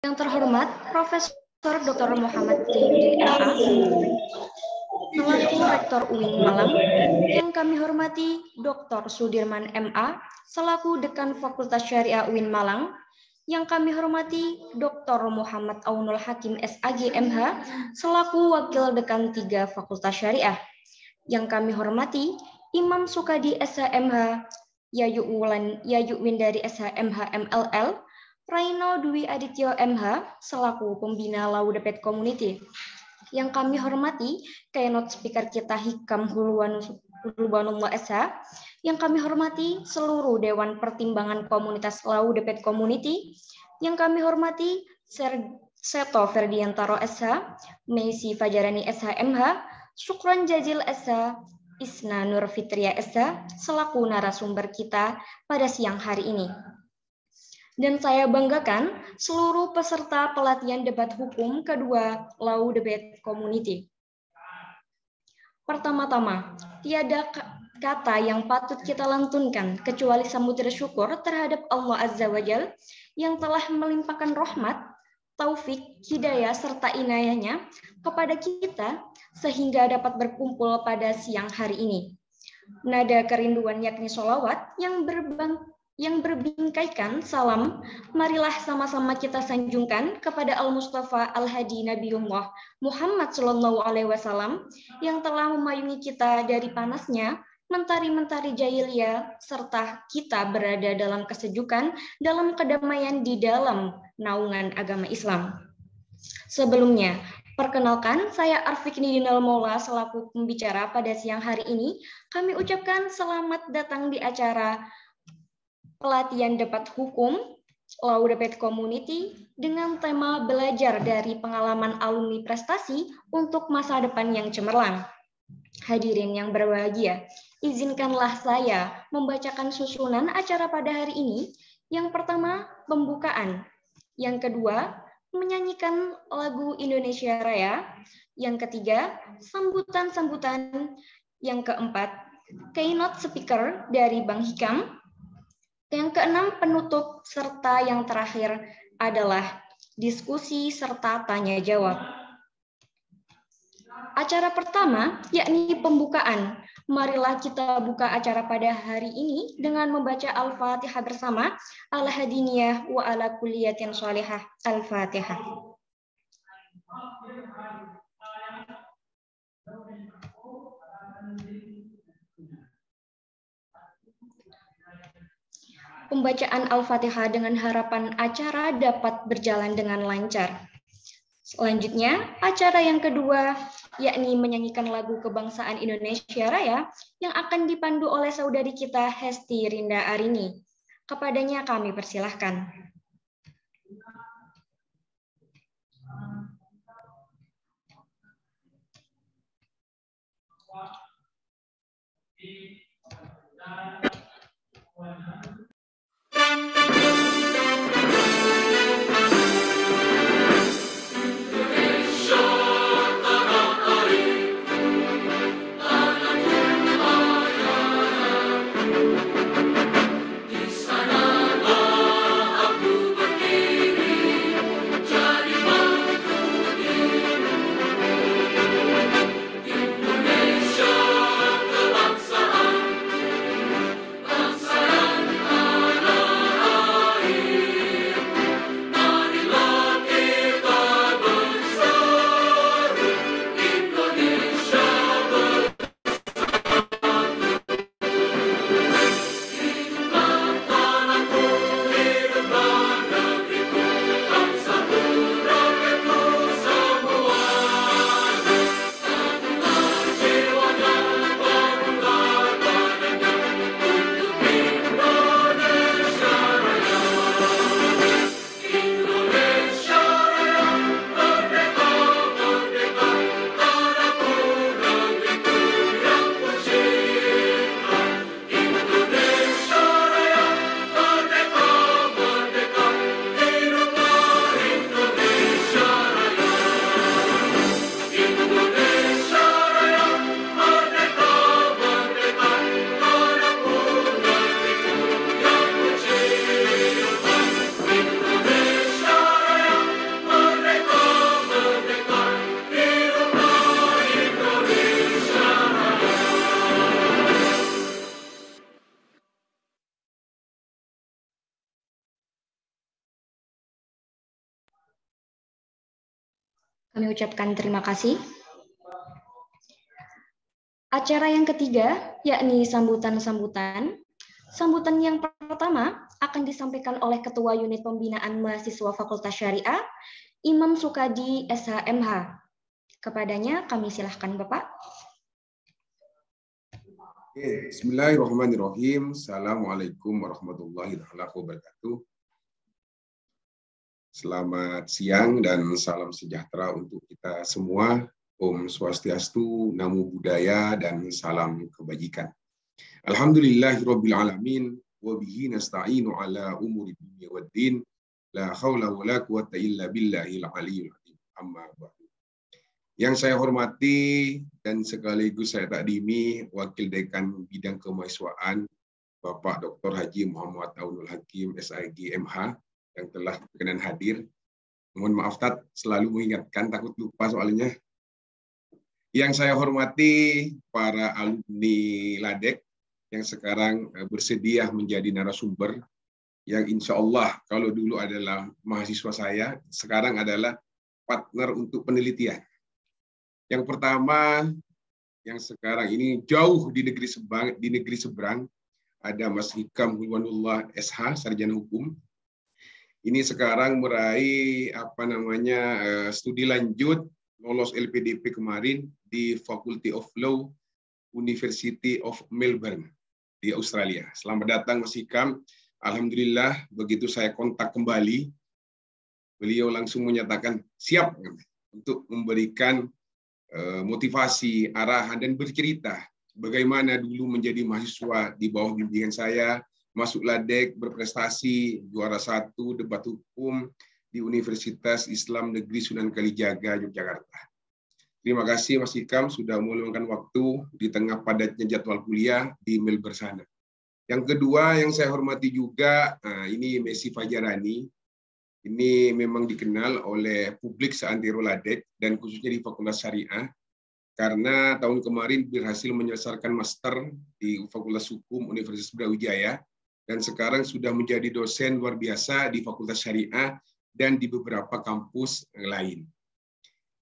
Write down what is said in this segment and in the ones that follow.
Yang terhormat Profesor Dr. Muhammad Zainuddin MA, selaku Rektor UIN Malang, yang kami hormati Dr. Sudirman MA, selaku Dekan Fakultas Syariah UIN Malang, yang kami hormati Dr. Muhammad Aunul Hakim SAG MH, selaku Wakil Dekan 3 Fakultas Syariah, yang kami hormati Imam Sukadi SHMH, Yayu Windari SHMH MLL, Raino Dwi Adityo MH, selaku Pembina Laudepet Community. Yang kami hormati keynote speaker kita Hikam Hulwanullah SH, yang kami hormati seluruh Dewan Pertimbangan Komunitas Laudepet Community, yang kami hormati Seto Ferdiantaro SH, Meisi Fajarani SHMH, Syukron Jazil SH, Isna Nur Fitria SH, selaku narasumber kita pada siang hari ini. Dan saya banggakan seluruh peserta pelatihan debat hukum kedua Laudepet Community. Pertama-tama, tiada kata yang patut kita lantunkan kecuali sambutan syukur terhadap Allah Azza wa Jalla yang telah melimpahkan rahmat, taufik, hidayah, serta inayahnya kepada kita sehingga dapat berkumpul pada siang hari ini. Nada kerinduan yakni sholawat yang berbingkaikan salam, marilah sama-sama kita sanjungkan kepada Al-Mustafa Al-Hadi Nabiullah Muhammad SAW yang telah memayungi kita dari panasnya mentari-mentari jahiliyah serta kita berada dalam kesejukan, dalam kedamaian di dalam naungan agama Islam. Sebelumnya, perkenalkan saya Arfikni Dinal Maula selaku pembicara pada siang hari ini. Kami ucapkan selamat datang di acara pelatihan debat hukum Laudepet Community dengan tema belajar dari pengalaman alumni prestasi untuk masa depan yang cemerlang. Hadirin yang berbahagia, izinkanlah saya membacakan susunan acara pada hari ini. Yang pertama, pembukaan. Yang kedua, menyanyikan lagu Indonesia Raya. Yang ketiga, sambutan-sambutan. Yang keempat, keynote speaker dari Bang Hikam. Yang keenam, penutup, serta yang terakhir adalah diskusi serta tanya jawab. Acara pertama yakni pembukaan. Marilah kita buka acara pada hari ini dengan membaca Al-Fatihah bersama. Al-Hadiniyah wa ala kulliyatin sholihah. Al-Fatihah. Pembacaan Al-Fatihah dengan harapan acara dapat berjalan dengan lancar. Selanjutnya, acara yang kedua, yakni menyanyikan lagu Kebangsaan Indonesia Raya yang akan dipandu oleh saudari kita Hesti Rinda Arini. Kepadanya kami persilahkan. Indonesia kebangsaan Kami ucapkan terima kasih. Acara yang ketiga, yakni sambutan-sambutan. Sambutan yang pertama akan disampaikan oleh Ketua Unit Pembinaan Mahasiswa Fakultas Syariah, Imam Sukadi SHMH. Kepadanya kami silahkan Bapak. Bismillahirrahmanirrahim. Assalamualaikum warahmatullahi wabarakatuh. Selamat siang dan salam sejahtera untuk kita semua. Om Swastiastu, Namo Buddhaya, dan salam kebajikan. Alhamdulillahirabbil alamin wa bihi nasta'inu ala umuri dunya waddin. La haula wala quwata illa billahil aliyyil azim. Amma ba'du. Yang saya hormati dan sekaligus saya takdimi Wakil Dekan Bidang Kemahasiswaan Bapak Dr. Haji Muhammad Aunul Hakim SIG MH yang telah berkenan hadir. Mohon maaf Tat, selalu mengingatkan, takut lupa soalnya. Yang saya hormati para alumni LADEK yang sekarang bersedia menjadi narasumber, yang insya Allah kalau dulu adalah mahasiswa saya, sekarang adalah partner untuk penelitian. Yang pertama, yang sekarang ini jauh di negeri seberang, ada Mas Hikam Hulwanullah SH, Sarjana Hukum. Ini sekarang meraih studi lanjut, lolos LPDP kemarin di Faculty of Law, University of Melbourne di Australia. Selamat datang Mas Hikam. Alhamdulillah begitu saya kontak kembali, beliau langsung menyatakan siap untuk memberikan motivasi, arahan, dan bercerita bagaimana dulu menjadi mahasiswa di bawah bimbingan saya, masuk LADEK, berprestasi, juara 1 debat hukum di Universitas Islam Negeri Sunan Kalijaga, Yogyakarta. Terima kasih Mas Hikam sudah meluangkan waktu di tengah padatnya jadwal kuliah di Melbourne sana. Yang kedua yang saya hormati juga, ini Messi Fajarani. Ini memang dikenal oleh publik seantero LADEK dan khususnya di Fakultas Syariah, karena tahun kemarin berhasil menyelesaikan master di Fakultas Hukum Universitas Brawijaya, dan sekarang sudah menjadi dosen luar biasa di Fakultas Syariah dan di beberapa kampus lain.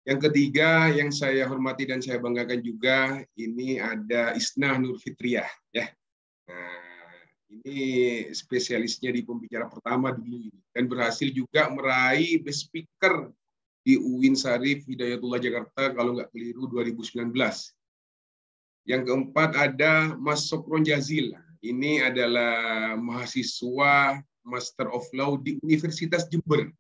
Yang ketiga yang saya hormati dan saya banggakan juga, ini ada Isnah Nur Fitriah. Ya. Nah, ini spesialisnya di pembicara pertama dulu ini, dan berhasil juga meraih best speaker di UIN Syarif Hidayatullah Jakarta kalau nggak keliru 2019. Yang keempat ada Mas Sokron Jazil. Ini adalah mahasiswa Master of Law di Universitas Jember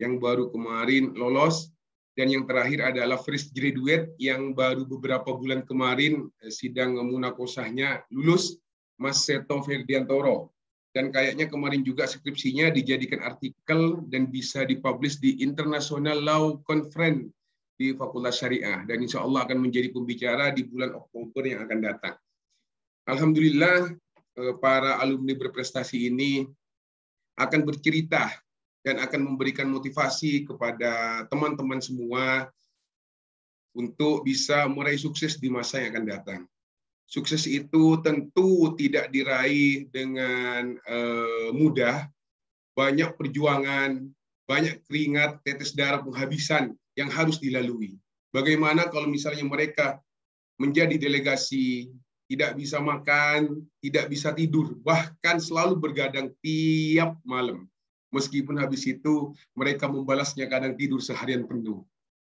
yang baru kemarin lolos. Dan yang terakhir adalah fresh graduate yang baru beberapa bulan kemarin sidang munakosahnya lulus, Mas Seto Ferdiantoro. Dan kayaknya kemarin juga skripsinya dijadikan artikel dan bisa dipublish di International Law Conference di Fakultas Syariah. Dan insya Allah akan menjadi pembicara di bulan Oktober yang akan datang. Alhamdulillah, para alumni berprestasi ini akan bercerita dan akan memberikan motivasi kepada teman-teman semua untuk bisa meraih sukses di masa yang akan datang. Sukses itu tentu tidak diraih dengan mudah, banyak perjuangan, banyak keringat, tetes darah, penghabisan yang harus dilalui. Bagaimana kalau misalnya mereka menjadi delegasi, tidak bisa makan, tidak bisa tidur, bahkan selalu bergadang tiap malam. Meskipun habis itu mereka membalasnya kadang tidur seharian penuh.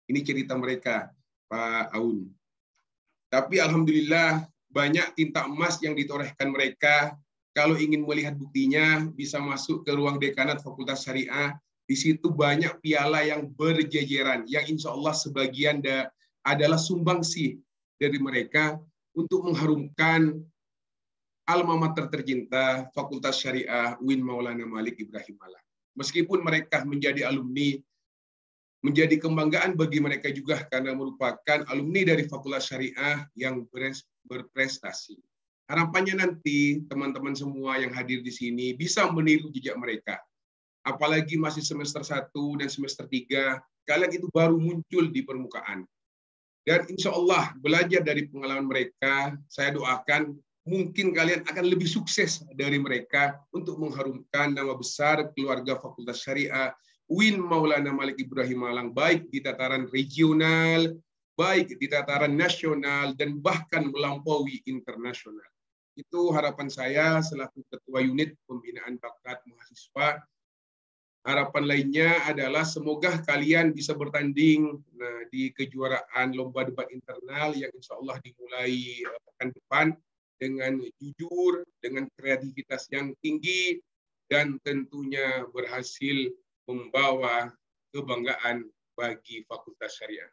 Ini cerita mereka, Pak Aun. Tapi alhamdulillah banyak tinta emas yang ditorehkan mereka. Kalau ingin melihat buktinya, bisa masuk ke ruang dekanat Fakultas Syariah. Di situ banyak piala yang berjejeran, yang insya Allah sebagian adalah sumbangsih dari mereka untuk mengharumkan alma mater tercinta Fakultas Syariah UIN Maulana Malik Ibrahim Malang. Meskipun mereka menjadi alumni, menjadi kebanggaan bagi mereka juga karena merupakan alumni dari Fakultas Syariah yang berprestasi. Harapannya nanti teman-teman semua yang hadir di sini bisa meniru jejak mereka. Apalagi masih semester 1 dan semester 3, kalian itu baru muncul di permukaan. Dan insya Allah belajar dari pengalaman mereka, saya doakan mungkin kalian akan lebih sukses dari mereka untuk mengharumkan nama besar keluarga Fakultas Syariah UIN Maulana Malik Ibrahim Malang, baik di tataran regional, baik di tataran nasional, dan bahkan melampaui internasional. Itu harapan saya selaku Ketua Unit Pembinaan Bakat Mahasiswa. Harapan lainnya adalah semoga kalian bisa bertanding di kejuaraan lomba debat internal yang insya Allah dimulai pekan depan dengan jujur, dengan kreativitas yang tinggi, dan tentunya berhasil membawa kebanggaan bagi Fakultas Syariah.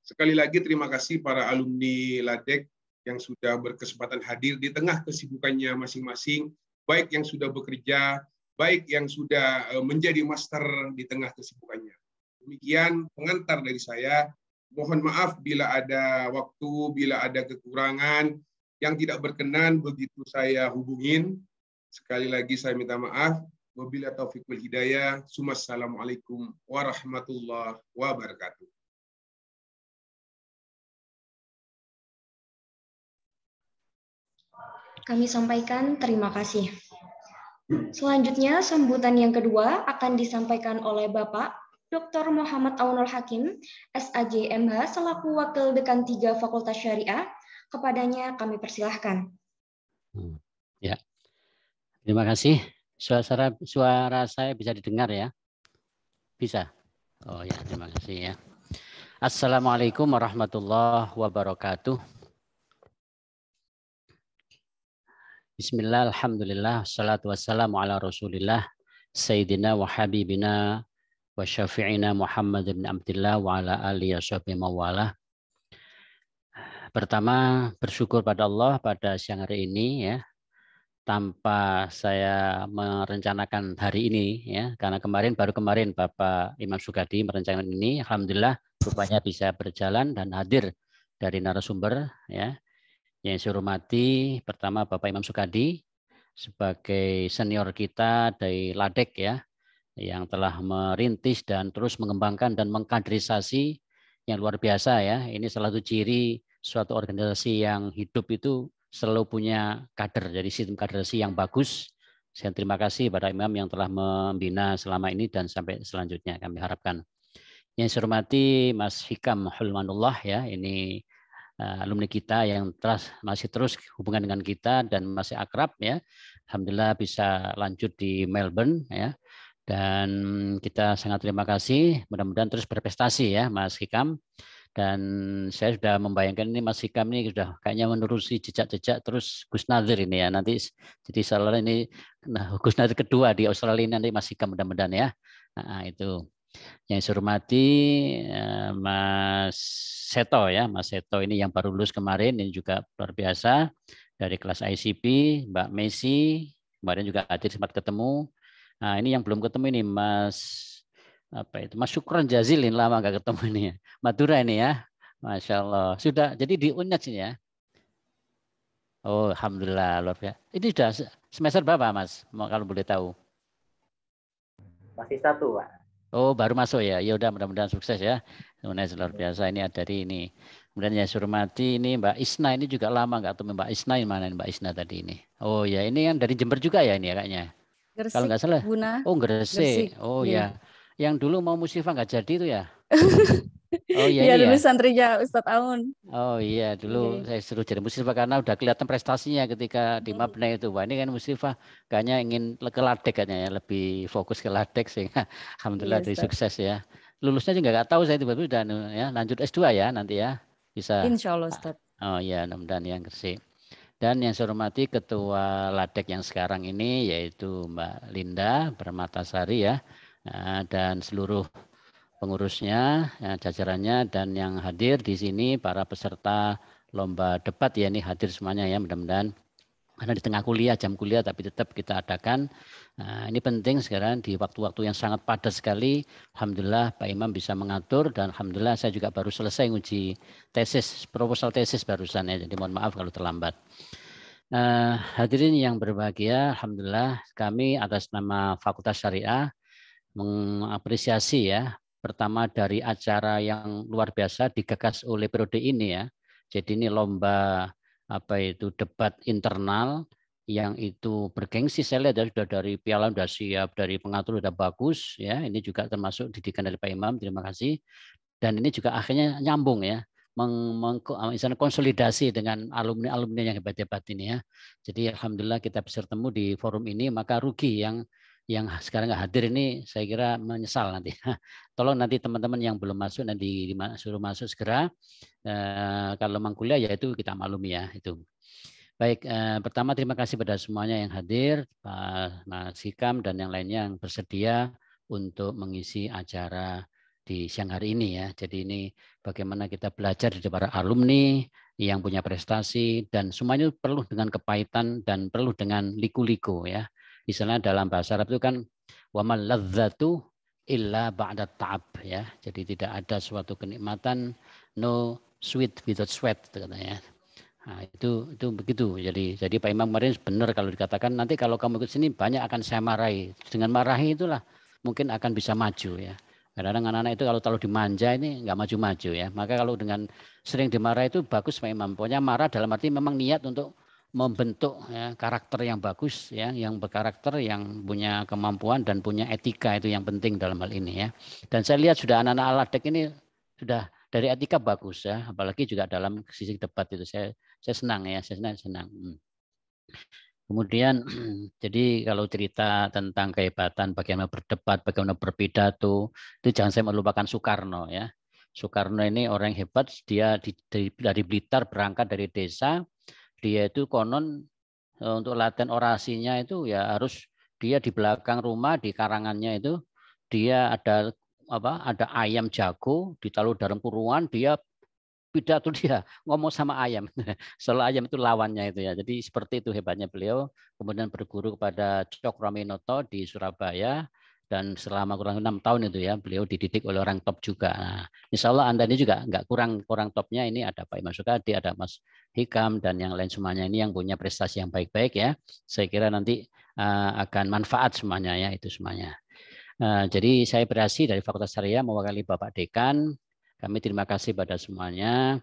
Sekali lagi terima kasih para alumni LADEK yang sudah berkesempatan hadir di tengah kesibukannya masing-masing, baik yang sudah bekerja, baik yang sudah menjadi master di tengah kesibukannya. Demikian pengantar dari saya. Mohon maaf bila ada waktu, bila ada kekurangan yang tidak berkenan, begitu saya hubungin. Sekali lagi saya minta maaf. Wabillahi taufiq wal hidayah. Assalamualaikum warahmatullahi wabarakatuh. Kami sampaikan terima kasih. Selanjutnya, sambutan yang kedua akan disampaikan oleh Bapak Dr. Muhammad Aunul Hakim, SAJ MH, selaku Wakil Dekan 3 Fakultas Syariah. Kepadanya kami persilahkan. Ya, terima kasih. Suara saya bisa didengar ya? Bisa? Oh ya, terima kasih ya. Assalamualaikum warahmatullahi wabarakatuh. Bismillah, alhamdulillah, salatu wassalamu ala rasulillah, sayyidina wa habibina wa syafi'ina Muhammad bin Abdillah wa ala alihi wa sahbihi mawalah. Pertama, bersyukur pada Allah pada siang hari ini ya, tanpa saya merencanakan hari ini ya, karena baru kemarin Bapak Imam Sugadi merencanakan ini, alhamdulillah rupanya bisa berjalan dan hadir dari narasumber ya. Yang saya hormati pertama Bapak Imam Sugadi sebagai senior kita dari LADEK ya, yang telah merintis dan terus mengembangkan dan mengkaderisasi yang luar biasa ya. Ini salah satu ciri suatu organisasi yang hidup itu selalu punya kader, jadi sistem kaderisasi yang bagus. Saya terima kasih pada Imam yang telah membina selama ini dan sampai selanjutnya kami harapkan. Yang saya hormati Mas Hikam Hulmanullah ya, ini alumni kita yang masih terus hubungan dengan kita dan masih akrab ya. Alhamdulillah bisa lanjut di Melbourne ya. Dan kita sangat terima kasih, mudah-mudahan terus berprestasi ya Mas Hikam. Dan saya sudah membayangkan ini Mas Hikam ini sudah kayaknya menerusi jejak-jejak terus Gus Nadir ini ya. Nanti jadi salah ini Gus Nadir kedua di Australia nanti Mas Hikam mudah-mudahan ya. Nah, itu. Yang saya hormati Mas Seto ya, Mas Seto ini yang baru lulus kemarin, ini juga luar biasa dari kelas ICP, Mbak Messi kemarin juga hadir sempat ketemu. Nah ini yang belum ketemu ini Mas Mas Syukron Jazil, ini lama nggak ketemu ini ya. Madura ini ya, Masya Allah sudah jadi di UNED sini ya. Oh alhamdulillah luar biasa. Ini sudah semester berapa Mas? Kalau boleh tahu? Masih 1 Pak. Oh, baru masuk ya. Ya udah mudah-mudahan sukses ya. Luar biasa ini ada dari ini. Kemudian yang saya hormati ini Mbak Isna, ini juga lama nggak ketemu Mbak Isna, mana Mbak Isna tadi ini. Oh ya, ini yang dari Jember juga ya ini ya kayaknya. Gresik, kalau nggak salah. Buna. Oh, Gresik. Oh ya. Yang dulu mau musifah nggak jadi itu ya. Oh iya, iya dulu santrinya Ustadz Aun. Oh iya dulu saya suruh jadi musyrifah karena udah kelihatan prestasinya ketika di Mabna itu. Wah ini kan musyrifah kayaknya ingin ke LADEK katanya ya, lebih fokus ke LADEK sehingga alhamdulillah dari sukses ya. Lulusnya juga nggak tahu saya tiba-tiba udah ya lanjut S2 ya nanti ya bisa. Insya Allah Ustadz. Oh iya mudah-mudahan yang Gresik. Dan yang saya hormati ketua LADEK yang sekarang ini yaitu Mbak Linda Permatasari ya, dan seluruh pengurusnya, jajarannya, dan yang hadir di sini para peserta lomba debat ya ini hadir semuanya ya mudah-mudahan karena di tengah kuliah jam kuliah tapi tetap kita adakan. Nah, ini penting sekarang di waktu-waktu yang sangat padat sekali. Alhamdulillah Pak Imam bisa mengatur dan alhamdulillah saya juga baru selesai uji tesis proposal tesis barusan ya jadi mohon maaf kalau terlambat. Hadirin yang berbahagia, alhamdulillah kami atas nama Fakultas Syariah mengapresiasi ya. Pertama dari acara yang luar biasa digagas oleh periode ini ya. Jadi ini lomba debat internal yang itu bergengsi. Saya lihat sudah dari piala sudah siap, dari pengatur sudah bagus ya. Ini juga termasuk didikan dari Pak Imam. Terima kasih. Dan ini juga akhirnya nyambung ya, misalnya konsolidasi dengan alumni-alumni yang hebat-hebat ini ya. Jadi alhamdulillah kita bisa bertemu di forum ini, maka rugi yang sekarang nggak hadir ini saya kira menyesal nanti. Tolong nanti teman-teman yang belum masuk nanti suruh masuk segera. Kalau memang kuliah ya itu kita maklumi ya itu. Baik, pertama terima kasih pada semuanya yang hadir, Pak Mas Hikam dan yang lainnya yang bersedia untuk mengisi acara di siang hari ini ya. Jadi ini bagaimana kita belajar dari para alumni yang punya prestasi dan semuanya perlu dengan kepahitan dan perlu dengan liku-liku ya. Misalnya dalam bahasa Arab itu kan wamal ladzatu illa ba'da ta'ab ya. Jadi tidak ada suatu kenikmatan no sweet without sweat katanya. Nah, itu begitu. Jadi Pak Imam kemarin benar kalau dikatakan nanti kalau kamu ikut sini banyak akan saya marahi. Dengan marahi itulah mungkin akan bisa maju ya. Kadang-kadang anak-anak itu kalau terlalu dimanja ini nggak maju-maju ya. Maka kalau dengan sering dimarahi itu bagus Pak Imam. Pokoknya marah dalam arti memang niat untuk membentuk ya, karakter yang bagus ya, yang berkarakter, yang punya kemampuan dan punya etika, itu yang penting dalam hal ini ya. Dan saya lihat sudah anak-anak Al-Adek ini sudah dari etika bagus ya, apalagi juga dalam sisi debat itu saya senang ya, saya senang. Kemudian jadi kalau cerita tentang kehebatan bagaimana berdebat, bagaimana berpidato, itu jangan saya melupakan Soekarno ya. Soekarno ini orang yang hebat, dia dari Blitar berangkat dari desa, dia itu konon untuk latihan orasinya itu ya harus dia di belakang rumah di karangannya itu dia ada ayam jago ditaruh dalam kurungan, dia pidato dia ngomong sama ayam. Soal ayam itu lawannya itu ya. Jadi seperti itu hebatnya beliau. Kemudian berguru kepada Cokroaminoto di Surabaya dan selama kurang 6 tahun itu ya beliau dididik oleh orang top juga. Nah, insya Allah Anda ini juga nggak kurang topnya, ini ada Pak Imam Sukadi, ada Mas Hikam dan yang lain semuanya ini yang punya prestasi yang baik-baik ya. Saya kira nanti akan manfaat semuanya ya itu semuanya. Jadi saya berhasil dari Fakultas Syariah mewakili Bapak Dekan. Kami terima kasih pada semuanya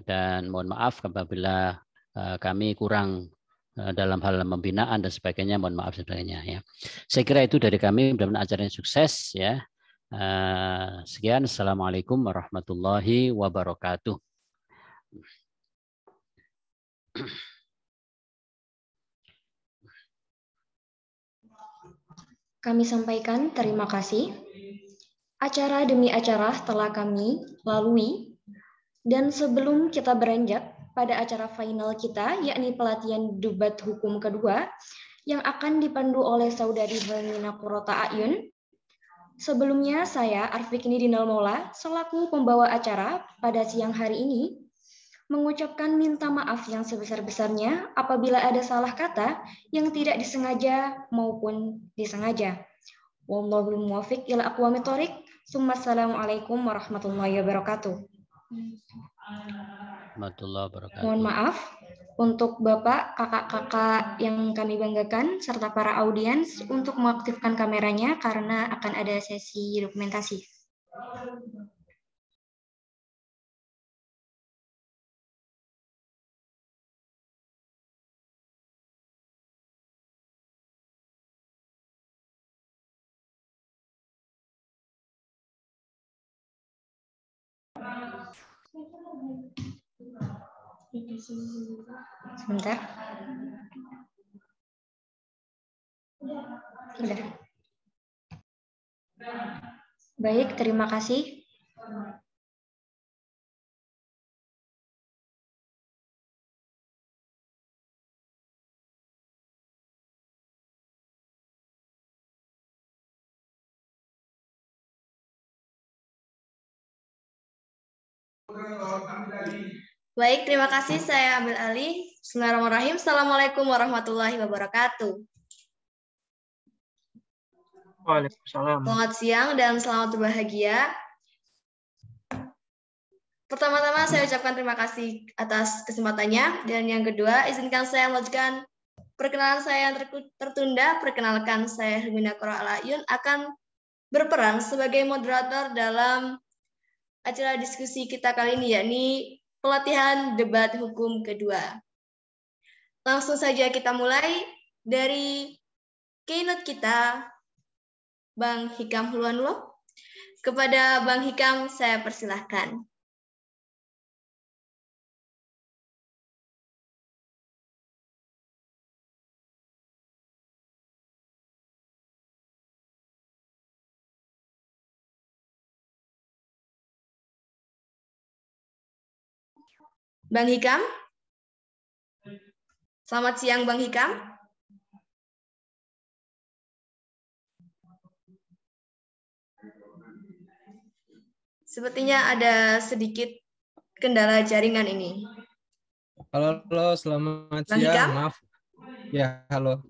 dan mohon maaf apabila kami kurang dalam hal pembinaan dan sebagainya, mohon maaf sebagainya ya. Saya kira itu dari kami, mudah-mudahan acara yang sukses ya. Sekian, assalamualaikum warahmatullahi wabarakatuh. Kami sampaikan terima kasih. Acara demi acara telah kami lalui, dan sebelum kita beranjak pada acara final kita, yakni pelatihan debat hukum kedua, yang akan dipandu oleh Saudari Hermina Qurrata A'yun. Sebelumnya saya, Arfikni Dinal Maula, selaku pembawa acara pada siang hari ini, mengucapkan minta maaf yang sebesar-besarnya apabila ada salah kata yang tidak disengaja maupun disengaja. Wallahul muwaffiq ila aqwamit thoriq. Assalamualaikum warahmatullahi wabarakatuh. Mohon maaf untuk Bapak, kakak-kakak yang kami banggakan, serta para audiens untuk mengaktifkan kameranya karena akan ada sesi dokumentasi. Sebentar. Sudah. Baik, terima kasih. Baik, terima kasih. Saya ambil alih. Bismillahirrahmanirrahim. Assalamualaikum warahmatullahi wabarakatuh. Waalaikumsalam. Selamat siang dan selamat berbahagia. Pertama-tama saya ucapkan terima kasih atas kesempatannya. Dan yang kedua, izinkan saya melanjutkan perkenalan saya yang tertunda. Perkenalkan, saya Hermina Qurrata A'yun akan berperan sebagai moderator dalam acara diskusi kita kali ini, yakni pelatihan debat hukum kedua. Langsung saja kita mulai dari keynote kita, Bang Hikam Hulwanullah. Kepada Bang Hikam, saya persilahkan. Bang Hikam? Selamat siang, Bang Hikam. Sepertinya ada sedikit kendala jaringan ini. Halo, selamat Bang siang. Hikam? Maaf. Ya, halo.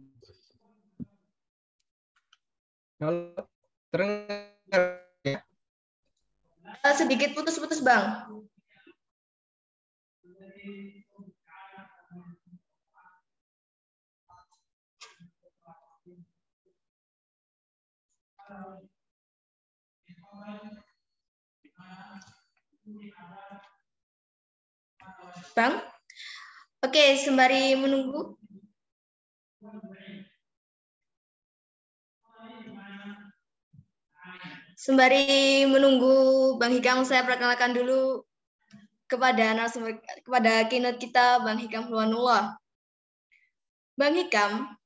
Halo, terdengar ya? Sedikit putus-putus, Bang. Bang? Oke, sembari menunggu. Sembari menunggu Bang Hikam, saya perkenalkan dulu kepada keynote kita, Bang Hikam Hulwanullah. Bang Hikam,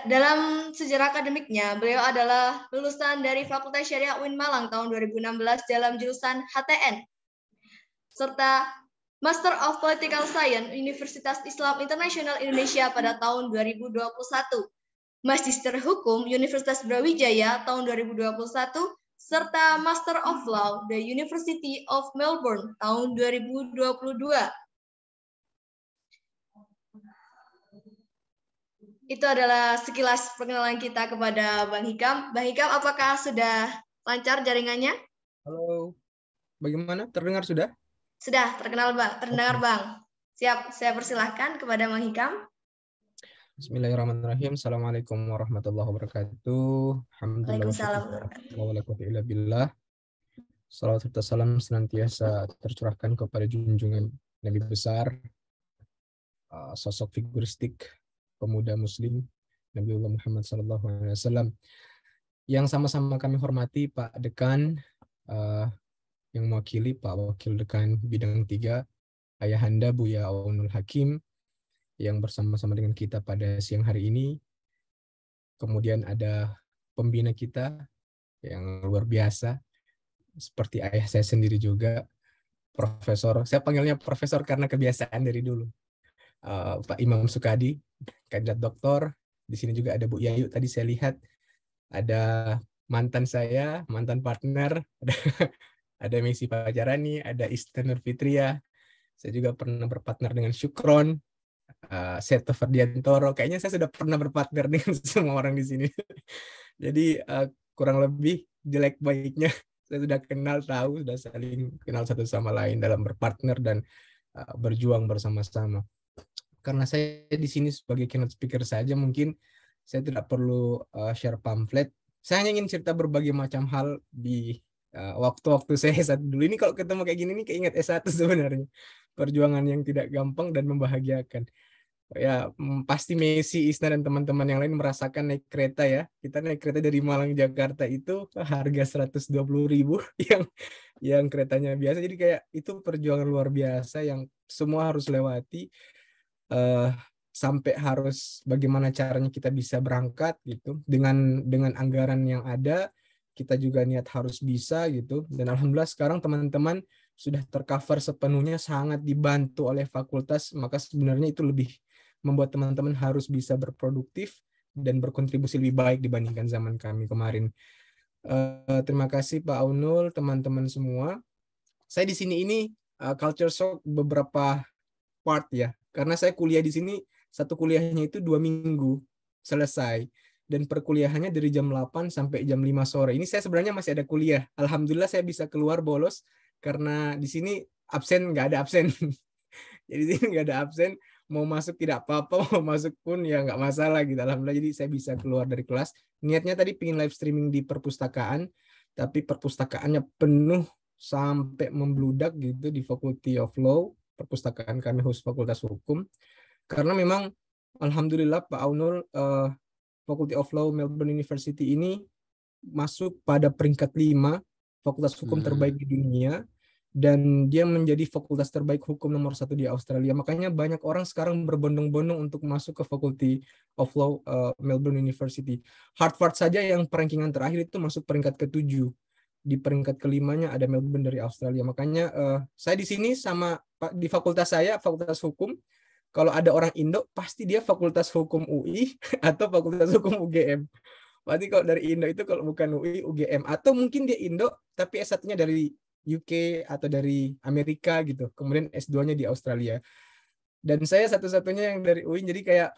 dalam sejarah akademiknya, beliau adalah lulusan dari Fakultas Syariah UIN Malang tahun 2016 dalam jurusan HTN, serta Master of Political Science Universitas Islam Internasional Indonesia pada tahun 2021. Magister Hukum Universitas Brawijaya tahun 2021, serta Master of Law The University of Melbourne tahun 2022. Itu adalah sekilas perkenalan kita kepada Bang Hikam. Bang Hikam, apakah sudah lancar jaringannya? Halo. Bagaimana? Terdengar sudah? Sudah, terdengar Bang. Siap, saya persilahkan kepada Bang Hikam. Bismillahirrahmanirrahim. Assalamualaikum warahmatullahi wabarakatuh. Waalaikumsalam. Alhamdulillah. Salawat serta salam senantiasa tercurahkan kepada junjungan Nabi besar, sosok figuristik pemuda Muslim, Nabiullah Muhammad SAW, yang sama-sama kami hormati Pak Dekan, yang mewakili Pak Wakil Dekan Bidang 3, Ayahanda Buya Aunul Hakim, yang bersama-sama dengan kita pada siang hari ini. Kemudian ada pembina kita yang luar biasa, seperti ayah saya sendiri juga, Profesor, saya panggilnya Profesor karena kebiasaan dari dulu, Pak Imam Sukadi, kandidat doktor. Di sini juga ada Bu Yayu, tadi saya lihat ada mantan saya, mantan partner, ada Messi Pajarani, ada Istenur Fitria. Saya juga pernah berpartner dengan Syukron, Seto Ferdiantoro. Kayaknya saya sudah pernah berpartner dengan semua orang di sini. Jadi kurang lebih jelek baiknya saya sudah kenal, tahu, sudah saling kenal satu sama lain dalam berpartner dan berjuang bersama-sama. Karena saya di sini sebagai keynote speaker saja, mungkin saya tidak perlu share pamflet. Saya hanya ingin cerita berbagai macam hal di waktu-waktu saya S1 dulu. Ini kalau ketemu kayak gini, ini keinget S1 sebenarnya. Perjuangan yang tidak gampang dan membahagiakan. Ya, pasti Messi, Isna, dan teman-teman yang lain merasakan naik kereta ya. Kita naik kereta dari Malang Jakarta itu harga 120.000 yang keretanya biasa. Jadi kayak itu perjuangan luar biasa yang semua harus lewati. Sampai harus bagaimana caranya kita bisa berangkat gitu dengan anggaran yang ada, kita juga niat harus bisa gitu. Dan alhamdulillah sekarang teman-teman sudah tercover sepenuhnya, sangat dibantu oleh fakultas, maka sebenarnya itu lebih membuat teman-teman harus bisa berproduktif dan berkontribusi lebih baik dibandingkan zaman kami kemarin. Terima kasih Pak Aunul, teman-teman semua. Saya di sini ini culture shock beberapa part ya, karena saya kuliah di sini, satu kuliahnya itu 2 minggu selesai, dan perkuliahannya dari jam 8 sampai jam 5 sore. Ini saya sebenarnya masih ada kuliah. Alhamdulillah saya bisa keluar bolos, karena di sini absen nggak ada absen. Jadi di sini nggak ada absen, mau masuk tidak apa-apa, mau masuk pun ya nggak masalah gitu. Alhamdulillah jadi saya bisa keluar dari kelas. Niatnya tadi pengen live streaming di perpustakaan, tapi perpustakaannya penuh sampai membludak gitu di Faculty of Law, perpustakaan kami khusus Fakultas Hukum. Karena memang alhamdulillah Pak Aunul, Faculty of Law Melbourne University ini masuk pada peringkat 5 fakultas hukum terbaik di dunia, dan dia menjadi fakultas terbaik hukum nomor 1 di Australia. Makanya banyak orang sekarang berbondong-bondong untuk masuk ke Faculty of Law Melbourne University. Harvard saja yang perankingan terakhir itu masuk peringkat ke-7. Di peringkat ke-5-nya ada Melbourne dari Australia. Makanya saya di sini sama di fakultas saya, Fakultas Hukum, kalau ada orang Indo pasti dia Fakultas Hukum UI atau Fakultas Hukum UGM. Berarti kalau dari Indo itu kalau bukan UI, UGM. Atau mungkin dia Indo tapi S1-nya dari UK atau dari Amerika gitu. Kemudian S2-nya di Australia. Dan saya satu-satunya yang dari UIN, jadi kayak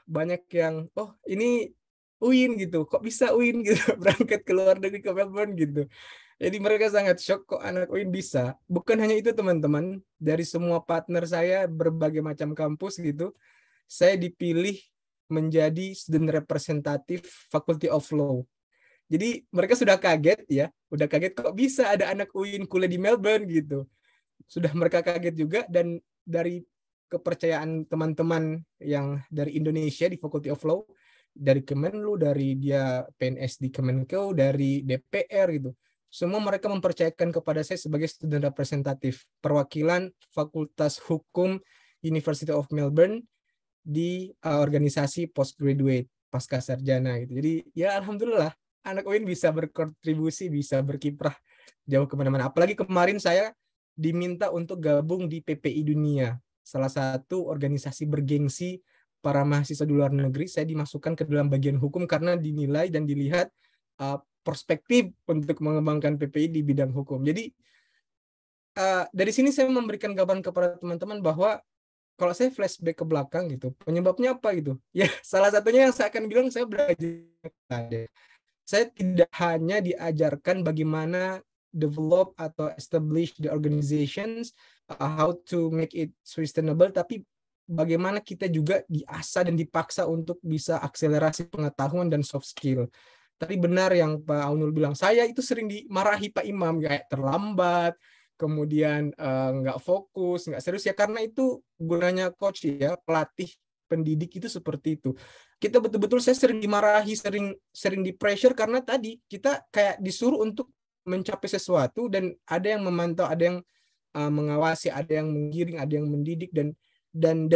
banyak yang, oh ini UIN gitu, kok bisa UIN gitu, berangkat ke luar negeri ke Melbourne gitu. Jadi mereka sangat shock kok anak UIN bisa. Bukan hanya itu teman-teman, dari semua partner saya berbagai macam kampus gitu, saya dipilih menjadi student representative Faculty of Law. Jadi mereka sudah kaget ya, udah kaget kok bisa ada anak UIN kuliah di Melbourne gitu. Sudah mereka kaget juga, dan dari kepercayaan teman-teman yang dari Indonesia di Faculty of Law, dari Kemenlu, dari dia PNS di Kemenko, dari DPR gitu. Semua mereka mempercayakan kepada saya sebagai student representative, perwakilan Fakultas Hukum University of Melbourne di organisasi postgraduate pasca sarjana gitu. Jadi ya alhamdulillah anak UIN bisa berkontribusi, bisa berkiprah jauh kemana-mana. Apalagi kemarin saya diminta untuk gabung di PPI Dunia, salah satu organisasi bergengsi para mahasiswa di luar negeri. Saya dimasukkan ke dalam bagian hukum karena dinilai dan dilihat perspektif untuk mengembangkan PPI di bidang hukum. Jadi dari sini saya memberikan gambaran kepada teman-teman bahwa kalau saya flashback ke belakang gitu, penyebabnya apa gitu? Ya, salah satunya yang saya akan bilang, saya belajar. Saya tidak hanya diajarkan bagaimana develop atau establish the organizations, how to make it sustainable, tapi bagaimana kita juga diasah dan dipaksa untuk bisa akselerasi pengetahuan dan soft skill. Tadi benar yang Pak Aunul bilang, saya itu sering dimarahi Pak Imam, kayak terlambat, kemudian nggak fokus, nggak serius ya, karena itu gunanya coach ya, pelatih pendidik itu seperti itu. Kita betul-betul, saya sering dimarahi, sering di pressure karena tadi kita kayak disuruh untuk mencapai sesuatu, dan ada yang memantau, ada yang mengawasi, ada yang menggiring, ada yang mendidik, dan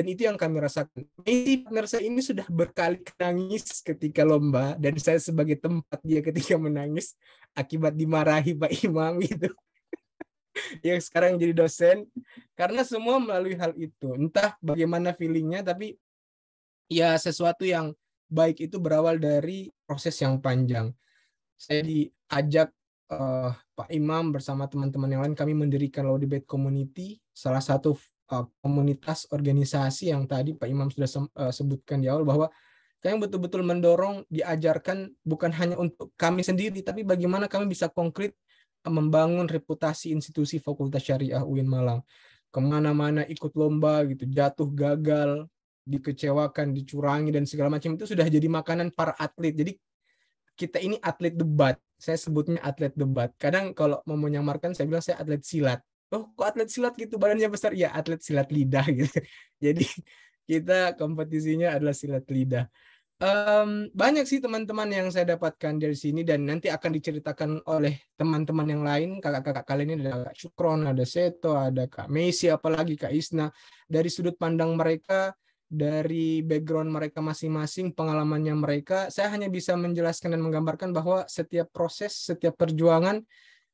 itu yang kami rasakan. Ini partner saya ini sudah berkali-kali nangis ketika lomba, dan saya sebagai tempat dia ketika menangis akibat dimarahi Pak Imam gitu. Yang sekarang jadi dosen, karena semua melalui hal itu. Entah bagaimana feelingnya, tapi ya sesuatu yang baik itu berawal dari proses yang panjang. Saya diajak Pak Imam bersama teman-teman yang lain, kami mendirikan Law Debate Community, salah satu komunitas organisasi yang tadi Pak Imam sudah sebutkan di awal, bahwa kami betul-betul mendorong, diajarkan bukan hanya untuk kami sendiri, tapi bagaimana kami bisa konkret membangun reputasi institusi Fakultas Syariah UIN Malang. Kemana-mana ikut lomba gitu, jatuh, gagal, dikecewakan, dicurangi, dan segala macam itu sudah jadi makanan para atlet. Jadi kita ini atlet debat. Saya sebutnya atlet debat. Kadang kalau mau menyamarkan, saya bilang saya atlet silat. Oh, kok atlet silat gitu, badannya besar? Ya, atlet silat lidah gitu. Jadi kita kompetisinya adalah silat lidah. Banyak sih teman-teman yang saya dapatkan dari sini, dan nanti akan diceritakan oleh teman-teman yang lain. Kakak-kakak kalian ini ada Kak Syukron, ada Seto, ada Kak Messi, apalagi Kak Isna. Dari sudut pandang mereka, dari background mereka masing-masing, pengalamannya mereka, saya hanya bisa menjelaskan dan menggambarkan bahwa setiap proses, setiap perjuangan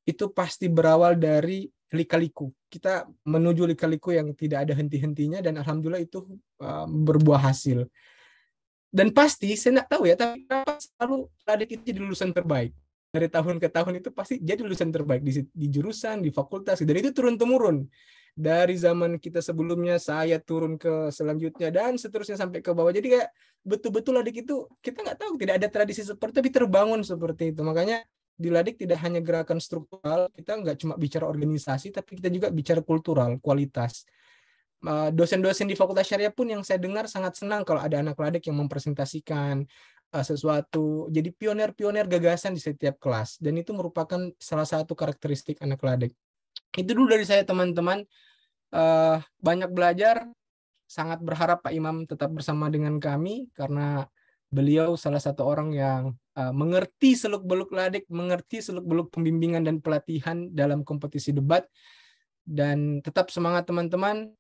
itu pasti berawal dari lika-liku. Kita menuju lika-liku yang tidak ada henti-hentinya, dan alhamdulillah itu berbuah hasil. Dan pasti, saya nggak tahu ya, tapi selalu adik itu jadi lulusan terbaik. Dari tahun ke tahun itu pasti jadi lulusan terbaik di jurusan, di fakultas. Dan itu turun-temurun. Dari zaman kita sebelumnya, saya turun ke selanjutnya, dan seterusnya sampai ke bawah. Jadi kayak betul-betul adik itu, kita nggak tahu, tidak ada tradisi seperti, tapi terbangun seperti itu. Makanya di Ladik tidak hanya gerakan struktural, kita nggak cuma bicara organisasi, tapi kita juga bicara kultural, kualitas. Dosen-dosen di Fakultas Syariah pun yang saya dengar sangat senang kalau ada anak Ladik yang mempresentasikan, sesuatu, jadi pionir-pionir gagasan di setiap kelas, dan itu merupakan salah satu karakteristik anak Ladek. Itu dulu dari saya, teman-teman. Banyak belajar, sangat berharap Pak Imam tetap bersama dengan kami karena beliau salah satu orang yang mengerti seluk-beluk Ladek, mengerti seluk-beluk pembimbingan dan pelatihan dalam kompetisi debat. Dan tetap semangat, teman-teman.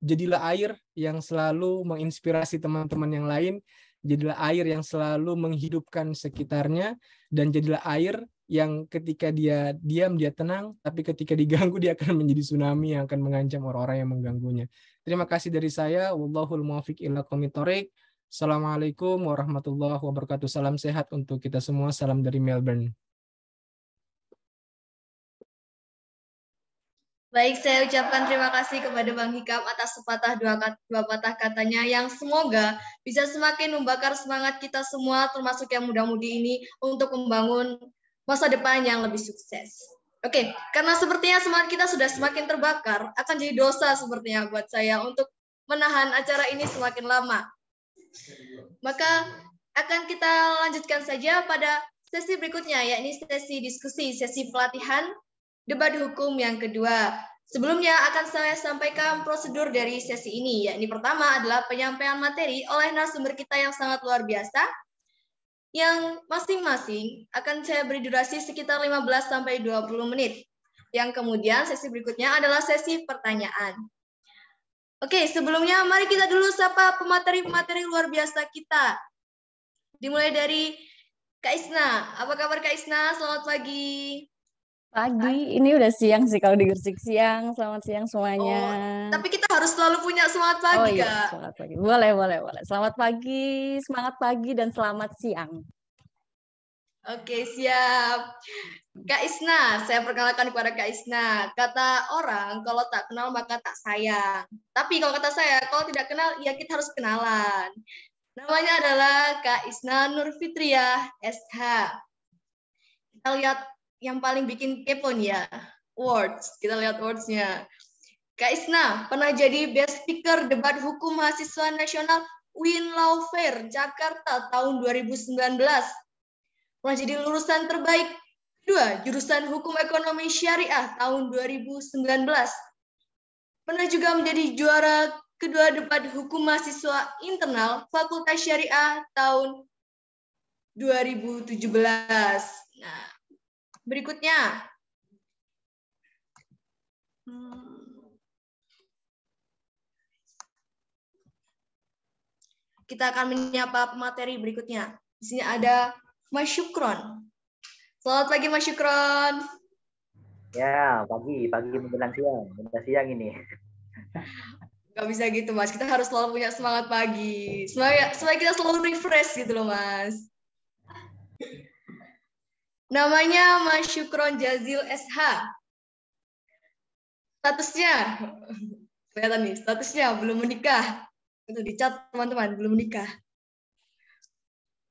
Jadilah air yang selalu menginspirasi teman-teman yang lain. Jadilah air yang selalu menghidupkan sekitarnya, dan jadilah air yang ketika dia diam dia tenang, tapi ketika diganggu dia akan menjadi tsunami yang akan mengancam orang-orang yang mengganggunya. Terima kasih dari saya. Wallahul muwaffiq ila aqwamit thoriq. Assalamualaikum warahmatullahi wabarakatuh. Salam sehat untuk kita semua. Salam dari Melbourne. Baik, saya ucapkan terima kasih kepada Bang Hikam atas sepatah dua patah katanya yang semoga bisa semakin membakar semangat kita semua, termasuk yang muda-mudi ini, untuk membangun masa depan yang lebih sukses. Oke, karena sepertinya semangat kita sudah semakin terbakar, akan jadi dosa sepertinya buat saya untuk menahan acara ini semakin lama. Maka akan kita lanjutkan saja pada sesi berikutnya, yakni sesi diskusi, sesi pelatihan debat hukum yang kedua. Sebelumnya akan saya sampaikan prosedur dari sesi ini, yakni pertama adalah penyampaian materi oleh narasumber kita yang sangat luar biasa, yang masing-masing akan saya beri durasi sekitar 15-20 menit. Yang kemudian sesi berikutnya adalah sesi pertanyaan. Oke, sebelumnya mari kita dulu sapa pemateri-pemateri luar biasa kita. Dimulai dari Kak Isna. Apa kabar Kak Isna? Selamat pagi. Pagi, ini udah siang sih kalau di Gresik siang. Selamat siang semuanya. Oh, tapi kita harus selalu punya semangat pagi, iya, Kak. semangat pagi. Boleh. Selamat pagi, semangat pagi, dan selamat siang. Oke, siap. Kak Isna, saya perkenalkan kepada Kak Isna. Kata orang, kalau tak kenal maka tak sayang. Tapi kalau kata saya, kalau tidak kenal, ya kita harus kenalan. Namanya adalah Kak Isna Nurfitriah, SH. Kita lihat yang paling bikin kepo nih ya, words. Kita lihat words-nya. Kak Isna pernah jadi Best Speaker Debat Hukum Mahasiswa Nasional UIN Law Fair Jakarta tahun 2019. Pernah jadi lulusan terbaik kedua jurusan Hukum Ekonomi Syariah tahun 2019. Pernah juga menjadi juara kedua debat hukum mahasiswa internal Fakultas Syariah tahun 2017. Nah, berikutnya. Kita akan menyapa pemateri berikutnya. Di sini ada Mas Syukron. Selamat pagi Mas Syukron. Ya, pagi menjelang siang. Menjelang siang ini. Gak bisa gitu Mas, kita harus selalu punya semangat pagi. Supaya kita selalu refresh gitu loh Mas. Namanya Mas Syukron Jazil SH. Statusnya, kelihatan nih, statusnya belum menikah. Itu dicat teman-teman, belum menikah.